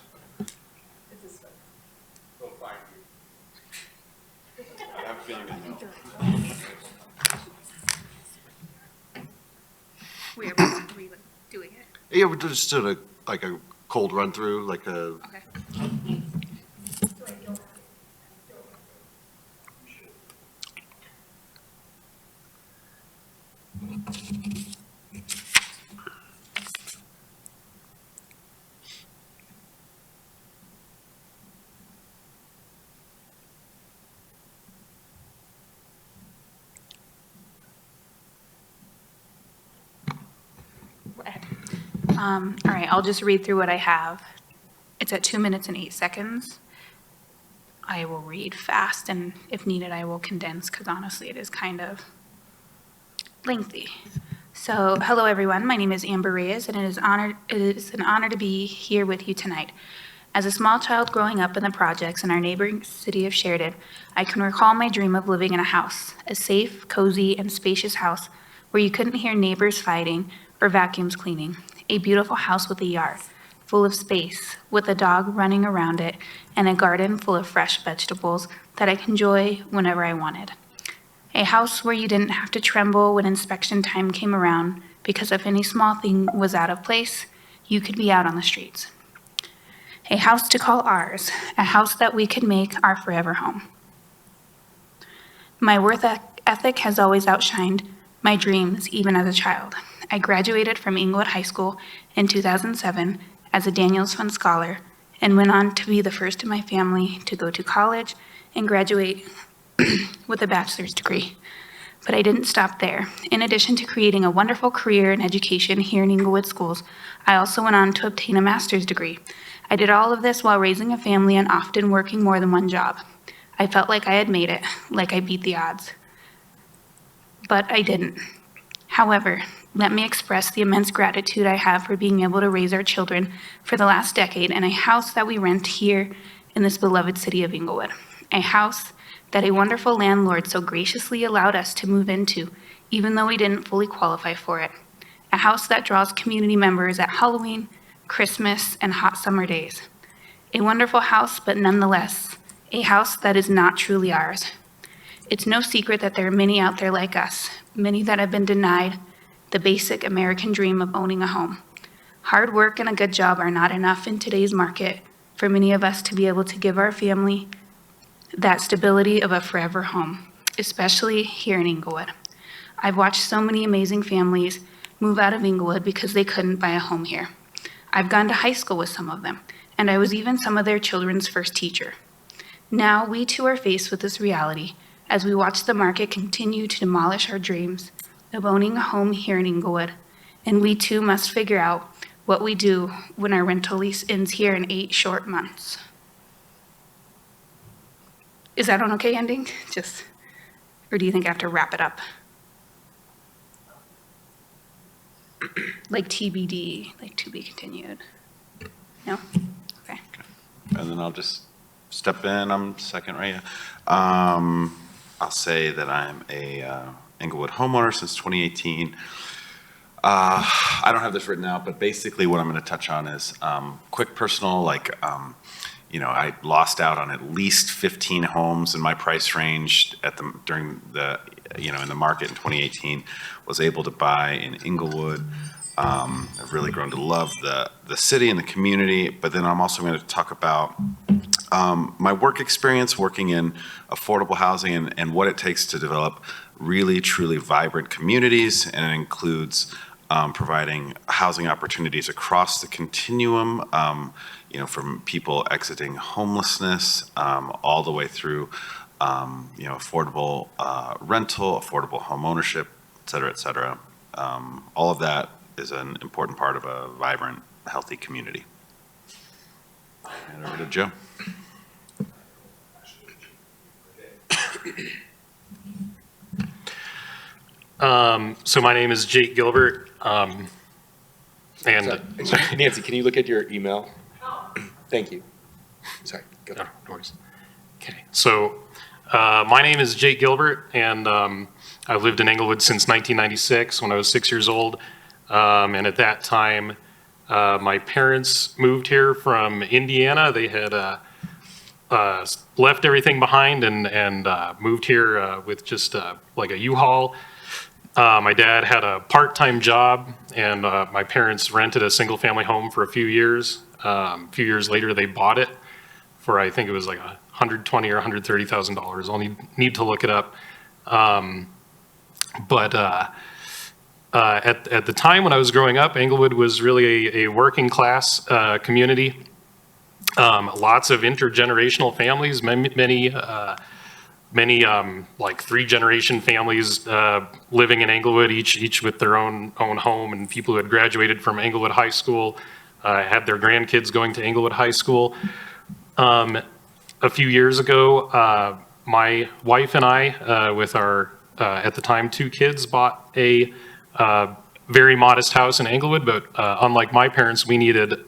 We are doing it. Yeah, we just did like a cold run through, like a, Okay. All right, I'll just read through what I have. It's at 2 minutes and 8 seconds. I will read fast, and if needed, I will condense, because honestly, it is kind of lengthy. So, hello everyone, my name is Amber Reyes, and it is an honor to be here with you tonight. As a small child growing up in the projects in our neighboring city of Sheridan, I can recall my dream of living in a house, a safe, cozy, and spacious house where you couldn't hear neighbors fighting or vacuums cleaning. A beautiful house with a yard, full of space, with a dog running around it, and a garden full of fresh vegetables that I could enjoy whenever I wanted. A house where you didn't have to tremble when inspection time came around, because if any small thing was out of place, you could be out on the streets. A house to call ours, a house that we could make our forever home. My work ethic has always outshined my dreams, even as a child. I graduated from Inglewood High School in 2007 as a Daniels Fund Scholar and went on to be the first in my family to go to college and graduate with a bachelor's degree. But I didn't stop there. In addition to creating a wonderful career in education here in Inglewood schools, I also went on to obtain a master's degree. I did all of this while raising a family and often working more than one job. I felt like I had made it, like I beat the odds. But I didn't. However, let me express the immense gratitude I have for being able to raise our children for the last decade in a house that we rent here in this beloved city of Inglewood. A house that a wonderful landlord so graciously allowed us to move into, even though we didn't fully qualify for it. A house that draws community members at Halloween, Christmas, and hot summer days. A wonderful house, but nonetheless, a house that is not truly ours. It's no secret that there are many out there like us, many that have been denied the basic American dream of owning a home. Hard work and a good job are not enough in today's market for many of us to be able to give our family that stability of a forever home, especially here in Inglewood. I've watched so many amazing families move out of Inglewood because they couldn't buy a home here. I've gone to high school with some of them, and I was even some of their children's first teacher. Now we too are faced with this reality as we watch the market continue to demolish our dreams of owning a home here in Inglewood, and we too must figure out what we do when our rental lease ends here in 8 short months. Is that an okay ending? Or do you think I have to wrap it up? Like TBD, like to be continued? No? Okay. And then I'll just step in, I'm second, right? I'll say that I'm a Inglewood homeowner since 2018. I don't have this written out, but basically what I'm going to touch on is quick personal, I lost out on at least 15 homes in my price range during the in the market in 2018, was able to buy in Inglewood. I've really grown to love the city and the community, but then I'm also going to talk about my work experience working in affordable housing and what it takes to develop really, truly vibrant communities, and it includes providing housing opportunities across the continuum, from people exiting homelessness all the way through, affordable rental, affordable home ownership, et cetera, et cetera. All of that is an important part of a vibrant, healthy community. Hand over to Joe. So my name is Jake Gilbert, and Nancy, can you look at your email? Thank you. Sorry, go. no worries. Okay, so my name is Jake Gilbert, and I've lived in Englewood since 1996 when I was 6 years old. And at that time, my parents moved here from Indiana. They had left everything behind and moved here with just like a U-Haul. My dad had a part-time job, and my parents rented a single-family home for a few years. A few years later, they bought it for, I think it was like $120,000 or $130,000. I'll need to look it up. But at the time when I was growing up, Englewood was really a working class community. Lots of intergenerational families, many like 3-generation families living in Englewood, each with their own home, and people who had graduated from Englewood High School had their grandkids going to Englewood High School. A few years ago, my wife and I, with our at the time 2 kids, bought a very modest house in Englewood, but unlike my parents, we needed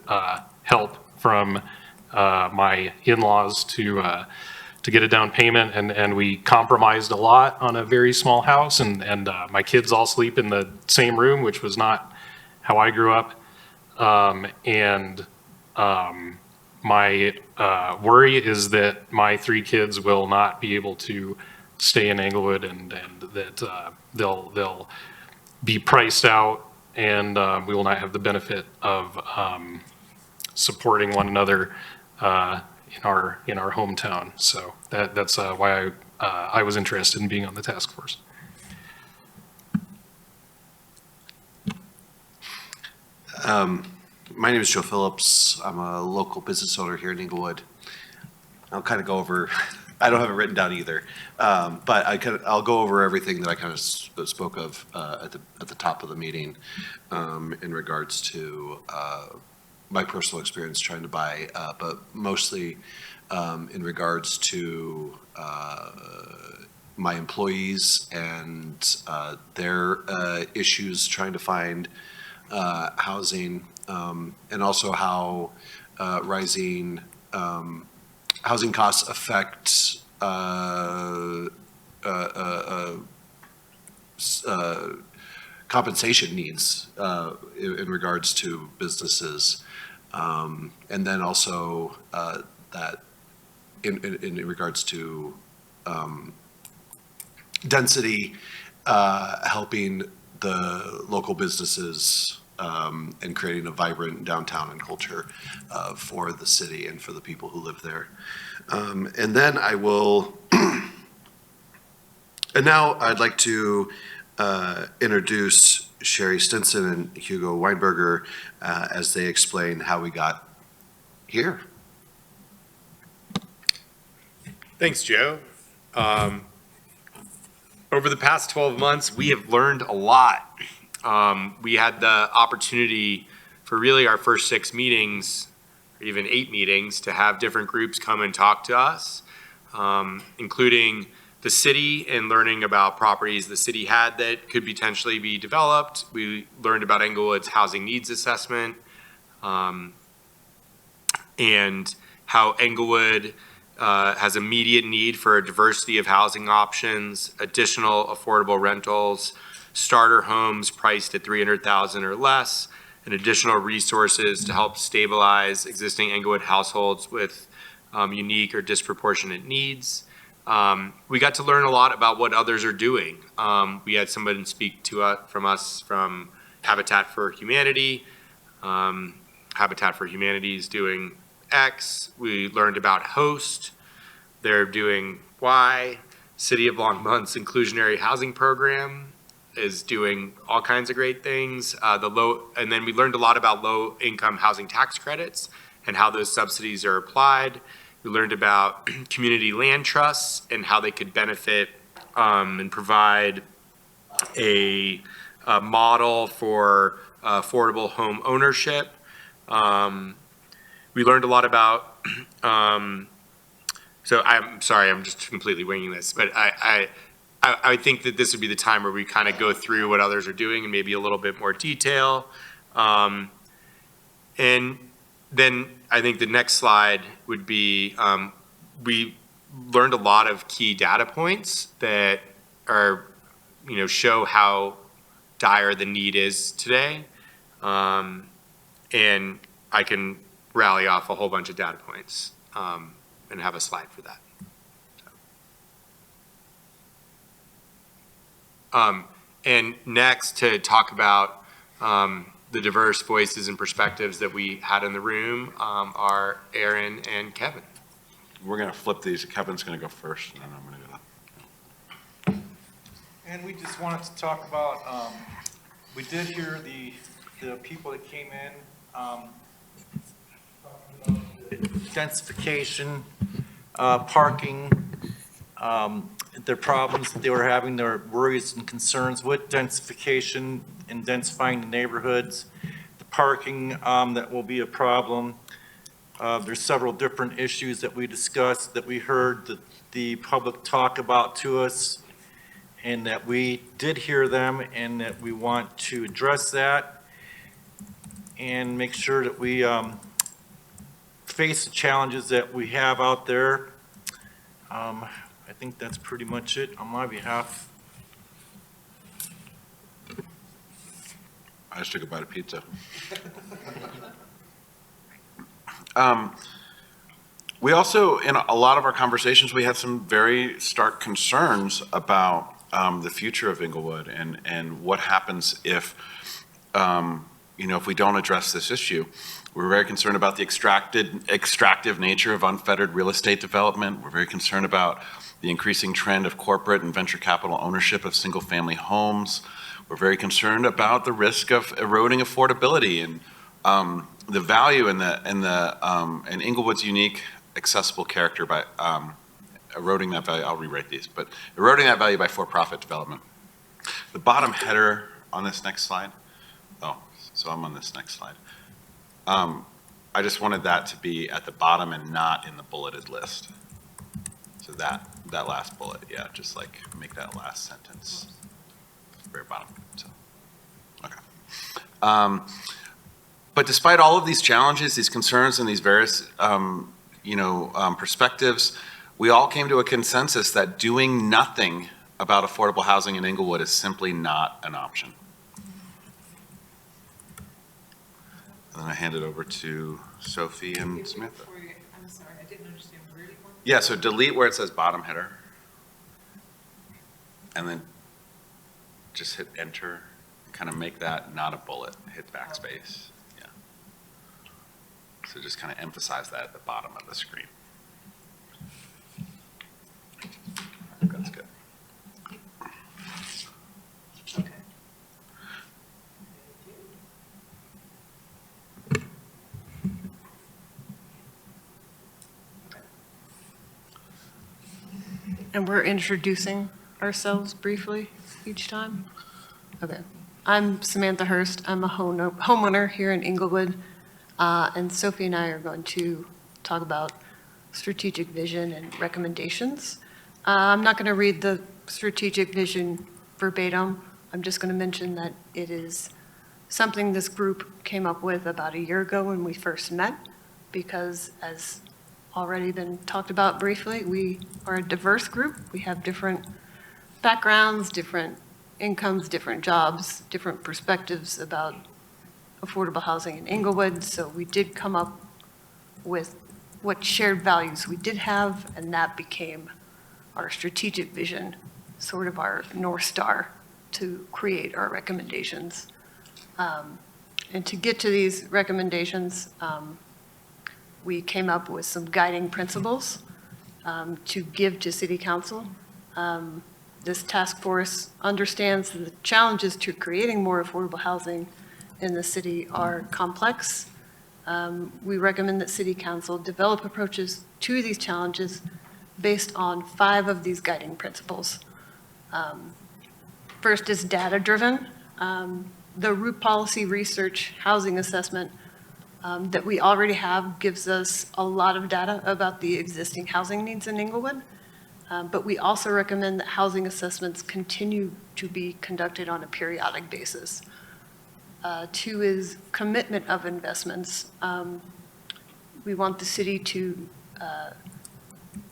help from my in-laws to get a down payment, and we compromised a lot on a very small house, and my kids all sleep in the same room, which was not how I grew up. My worry is that my 3 kids will not be able to stay in Englewood, and that they'll be priced out, and we will not have the benefit of supporting one another in our hometown. So that's why I was interested in being on the task force. My name is Joe Phillips. I'm a local business owner here in Inglewood. I'll kind of go over, I don't have it written down either, but I'll go over everything that I kind of spoke of at the top of the meeting in regards to my personal experience trying to buy, but mostly in regards to my employees and their issues trying to find housing, and also how rising housing costs affect compensation needs in regards to businesses. And then also that in regards to density, helping the local businesses and creating a vibrant downtown and culture for the city and for the people who live there. And then I will, and now I'd like to introduce Sherry Stinson and Hugo Weinberger as they explain how we got here. Thanks, Joe. Over the past 12 months, we have learned a lot. We had the opportunity for really our first 6 meetings, or even 8 meetings, to have different groups come and talk to us, including the city and learning about properties the city had that could potentially be developed. We learned about Englewood's housing needs assessment, and how Englewood has immediate need for a diversity of housing options, additional affordable rentals, starter homes priced at $300,000 or less, and additional resources to help stabilize existing Englewood households with unique or disproportionate needs. We got to learn a lot about what others are doing. We had somebody speak to us from Habitat for Humanity. Habitat for Humanity is doing X. We learned about Host. They're doing Y. City of Longmont's inclusionary housing program is doing all kinds of great things. And then we learned a lot about low-income housing tax credits and how those subsidies are applied. We learned about community land trusts and how they could benefit and provide a model for affordable home ownership. We learned a lot about, so I'm sorry, I'm just completely winging this, but I think that this would be the time where we kind of go through what others are doing in maybe a little bit more detail. And then I think the next slide would be, we learned a lot of key data points that are, show how dire the need is today. And I can rally off a whole bunch of data points and have a slide for that. And next, to talk about the diverse voices and perspectives that we had in the room are Aaron and Kevin. We're going to flip these. Kevin's going to go first, and then I'm going to go. And we just wanted to talk about, we did hear the people that came in, talking about the densification, parking, their problems that they were having, their worries and concerns with densification and densifying the neighborhoods, the parking that will be a problem. There's several different issues that we discussed, that we heard the public talk about to us, and that we did hear them, and that we want to address that and make sure that we face the challenges that we have out there. I think that's pretty much it on my behalf. I just took a bite of pizza. We also, in a lot of our conversations, we had some very stark concerns about the future of Inglewood and what happens if, if we don't address this issue. We're very concerned about the extractive nature of unfettered real estate development. We're very concerned about the increasing trend of corporate and venture capital ownership of single-family homes. We're very concerned about the risk of eroding affordability and the value in Inglewood's unique accessible character by eroding that value. I'll rewrite these, but eroding that value by for-profit development. The bottom header on this next slide. Oh, so I'm on this next slide. I just wanted that to be at the bottom and not in the bulleted list. So that last bullet, yeah, just like make that last sentence very bottom. So, okay. But despite all of these challenges, these concerns, and these various, perspectives, we all came to a consensus that doing nothing about affordable housing in Inglewood is simply not an option. And then I hand it over to Sophie and Samantha. I'm sorry, I didn't understand where you want. Yeah, so delete where it says bottom header. And then just hit enter, kind of make that not a bullet, hit backspace. Yeah. So just kind of emphasize that at the bottom of the screen. I think that's good. Okay. And we're introducing ourselves briefly each time? Okay. I'm Samantha Hurst. I'm a homeowner here in Inglewood. And Sophie and I are going to talk about strategic vision and recommendations. I'm not going to read the strategic vision verbatim. I'm just going to mention that it is something this group came up with about a year ago when we first met, because as already been talked about briefly, we are a diverse group. We have different backgrounds, different incomes, different jobs, different perspectives about affordable housing in Inglewood. So we did come up with what shared values we did have, and that became our strategic vision, sort of our North Star to create our recommendations. And to get to these recommendations, we came up with some guiding principles to give to City Council. This task force understands that the challenges to creating more affordable housing in the city are complex. We recommend that City Council develop approaches to these challenges based on 5 of these guiding principles. First is data-driven. The Root Policy Research Housing Assessment that we already have gives us a lot of data about the existing housing needs in Inglewood. But we also recommend that housing assessments continue to be conducted on a periodic basis. 2 is commitment of investments. We want the city to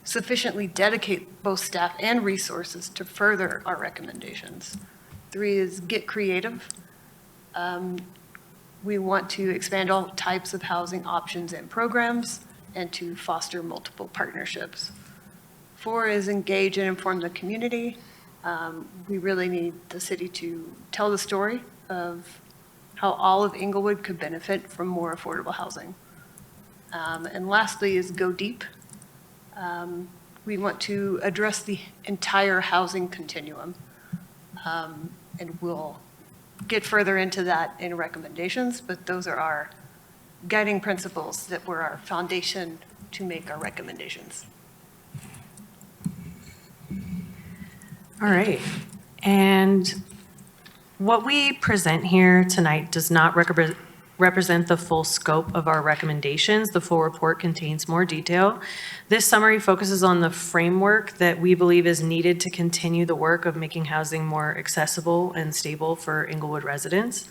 sufficiently dedicate both staff and resources to further our recommendations. 3 is get creative. We want to expand all types of housing options and programs and to foster multiple partnerships. 4 is engage and inform the community. We really need the city to tell the story of how all of Inglewood could benefit from more affordable housing. And lastly is go deep. We want to address the entire housing continuum. And we'll get further into that in recommendations, but those are our guiding principles that were our foundation to make our recommendations. All right. And what we present here tonight does not represent the full scope of our recommendations. The full report contains more detail. This summary focuses on the framework that we believe is needed to continue the work of making housing more accessible and stable for Inglewood residents.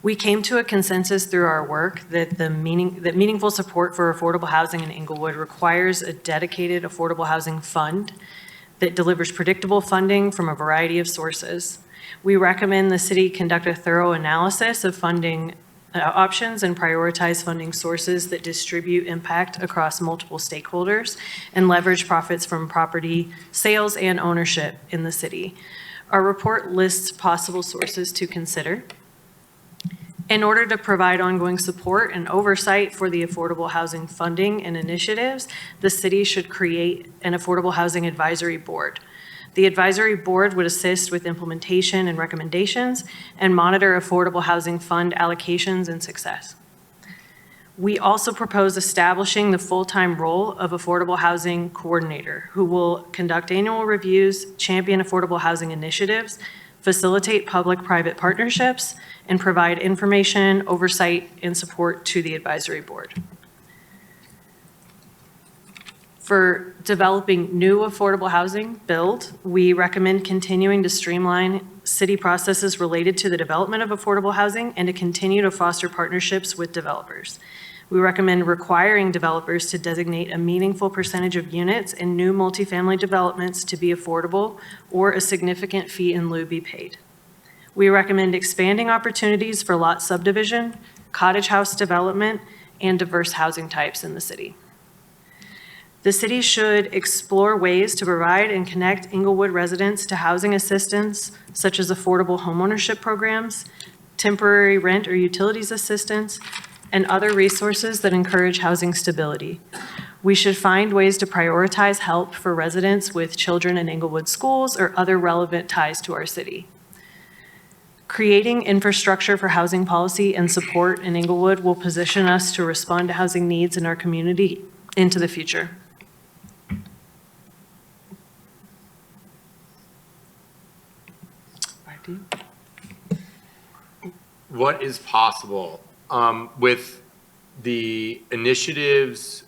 We came to a consensus through our work that meaningful support for affordable housing in Inglewood requires a dedicated affordable housing fund that delivers predictable funding from a variety of sources. We recommend the city conduct a thorough analysis of funding options and prioritize funding sources that distribute impact across multiple stakeholders and leverage profits from property sales and ownership in the city. Our report lists possible sources to consider. In order to provide ongoing support and oversight for the affordable housing funding and initiatives, the city should create an affordable housing advisory board. The advisory board would assist with implementation and recommendations and monitor affordable housing fund allocations and success. We also propose establishing the full-time role of affordable housing coordinator, who will conduct annual reviews, champion affordable housing initiatives, facilitate public-private partnerships, and provide information, oversight, and support to the advisory board. For developing new affordable housing build, we recommend continuing to streamline city processes related to the development of affordable housing and to continue to foster partnerships with developers. We recommend requiring developers to designate a meaningful percentage of units in new multifamily developments to be affordable or a significant fee in lieu be paid. We recommend expanding opportunities for lot subdivision, cottage house development, and diverse housing types in the city. The city should explore ways to provide and connect Inglewood residents to housing assistance, such as affordable homeownership programs, temporary rent or utilities assistance, and other resources that encourage housing stability. We should find ways to prioritize help for residents with children in Inglewood schools or other relevant ties to our city. Creating infrastructure for housing policy and support in Inglewood will position us to respond to housing needs in our community into the future. Back to you. What is possible with the initiatives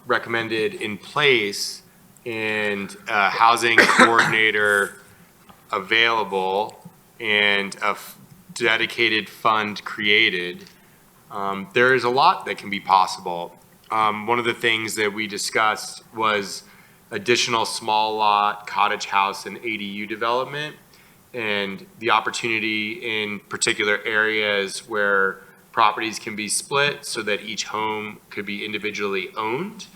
recommended in place and a housing coordinator available and a dedicated fund created? There is a lot that can be possible. One of the things that we discussed was additional small lot, cottage house, and ADU development, and the opportunity in particular areas where properties can be split so that each home could be individually owned.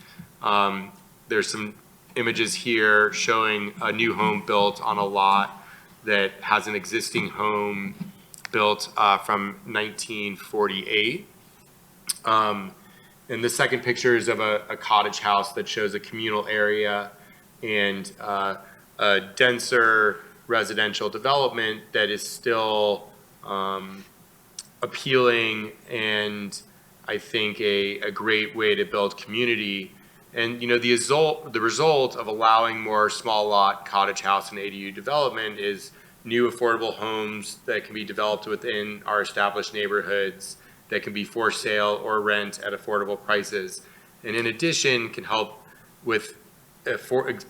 There's some images here showing a new home built on a lot that has an existing home built from 1948. And the second picture is of a cottage house that shows a communal area and a denser residential development that is still appealing and I think a great way to build community. And you know, the result of allowing more small lot cottage house and ADU development is new affordable homes that can be developed within our established neighborhoods that can be for sale or rent at affordable prices. And in addition, can help with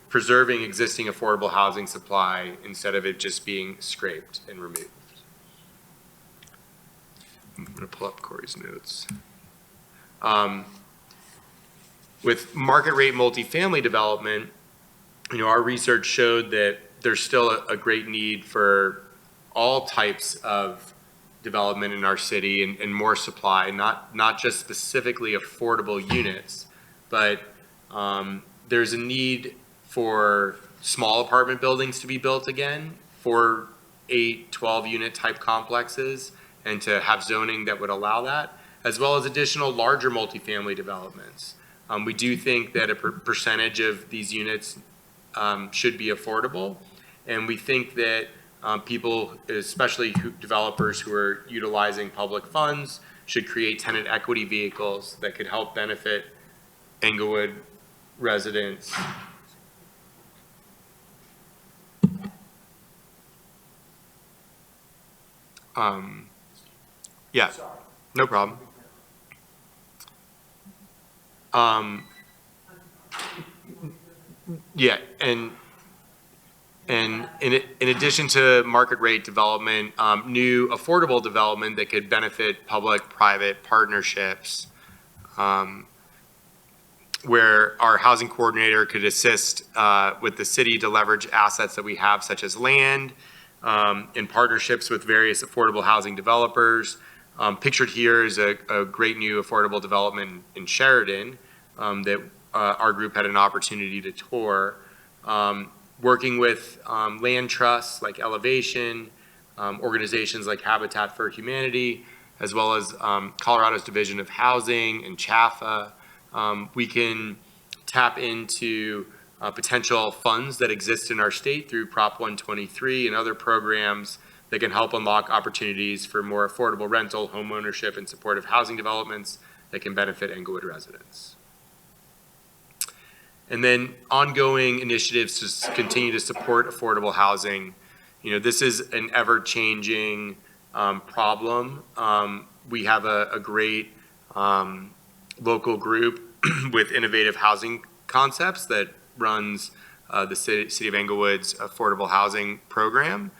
preserving existing affordable housing supply instead of it just being scraped and removed. I'm gonna pull up Corey's notes. With market rate multifamily development, you know, our research showed that there's still a great need for all types of development in our city and more supply, not just specifically affordable units, but there's a need for small apartment buildings to be built again, for 8, 12 unit type complexes, and to have zoning that would allow that, as well as additional larger multifamily developments. We do think that a percentage of these units should be affordable, and we think that people, especially developers who are utilizing public funds, should create tenant equity vehicles that could help benefit Englewood residents. Yeah, no problem. Yeah, and in addition to market rate development, new affordable development that could benefit public-private partnerships, where our housing coordinator could assist with the city to leverage assets that we have, such as land, in partnerships with various affordable housing developers. Pictured here is a great new affordable development in Sheridan that our group had an opportunity to tour. Working with land trusts like Elevation, organizations like Habitat for Humanity, as well as Colorado's Division of Housing and CHAFA, we can tap into potential funds that exist in our state through Prop 123 and other programs that can help unlock opportunities for more affordable rental, home ownership, and supportive housing developments that can benefit Englewood residents. And then ongoing initiatives to continue to support affordable housing. You know, this is an ever-changing problem. We have a great local group with innovative housing concepts that runs the City of Englewood's affordable housing program,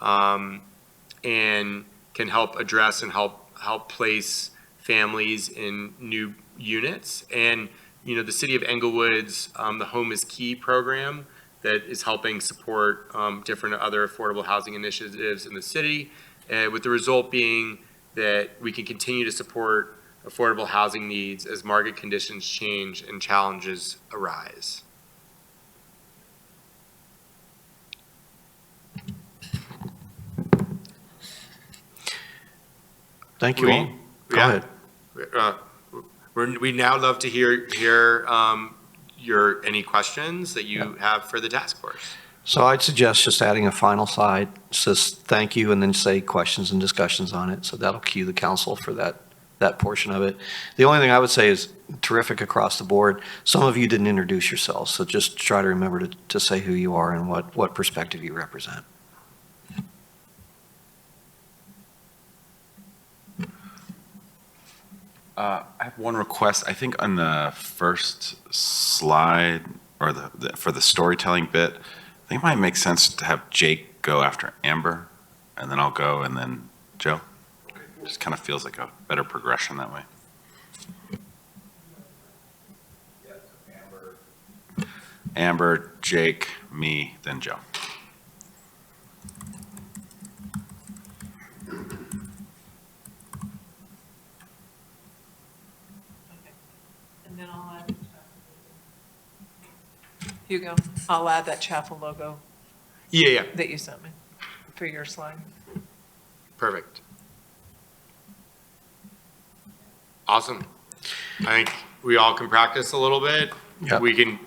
and can help address and help place families in new units. And you know, the City of Englewood's the Home is Key program that is helping support different other affordable housing initiatives in the city, with the result being that we can continue to support affordable housing needs as market conditions change and challenges arise. Thank you all. Go ahead. We now love to hear any questions that you have for the task force. So I'd suggest just adding a final slide, says thank you, and then say questions and discussions on it. So that'll cue the council for that portion of it. The only thing I would say is terrific across the board. Some of you didn't introduce yourselves, so just try to remember to say who you are and what perspective you represent. I have one request. I think on the first slide, or for the storytelling bit, I think it might make sense to have Jake go after Amber, and then I'll go, and then Joe. Just kind of feels like a better progression that way. Amber, Jake, me, then Joe. And then I'll add. Hugo, I'll add that Chapel logo Yeah, that you sent me for your slide. perfect. Awesome. I think we all can practice a little bit. Yep.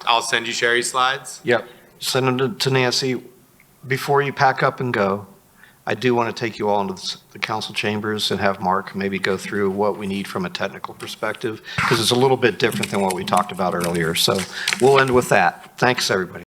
I'll send you Sherry's slides. Yep. Send them to Nancy. Before you pack up and go, I do want to take you all into the council chambers and have Mark maybe go through what we need from a technical perspective, because it's a little bit different than what we talked about earlier. So we'll end with that. Thanks, everybody.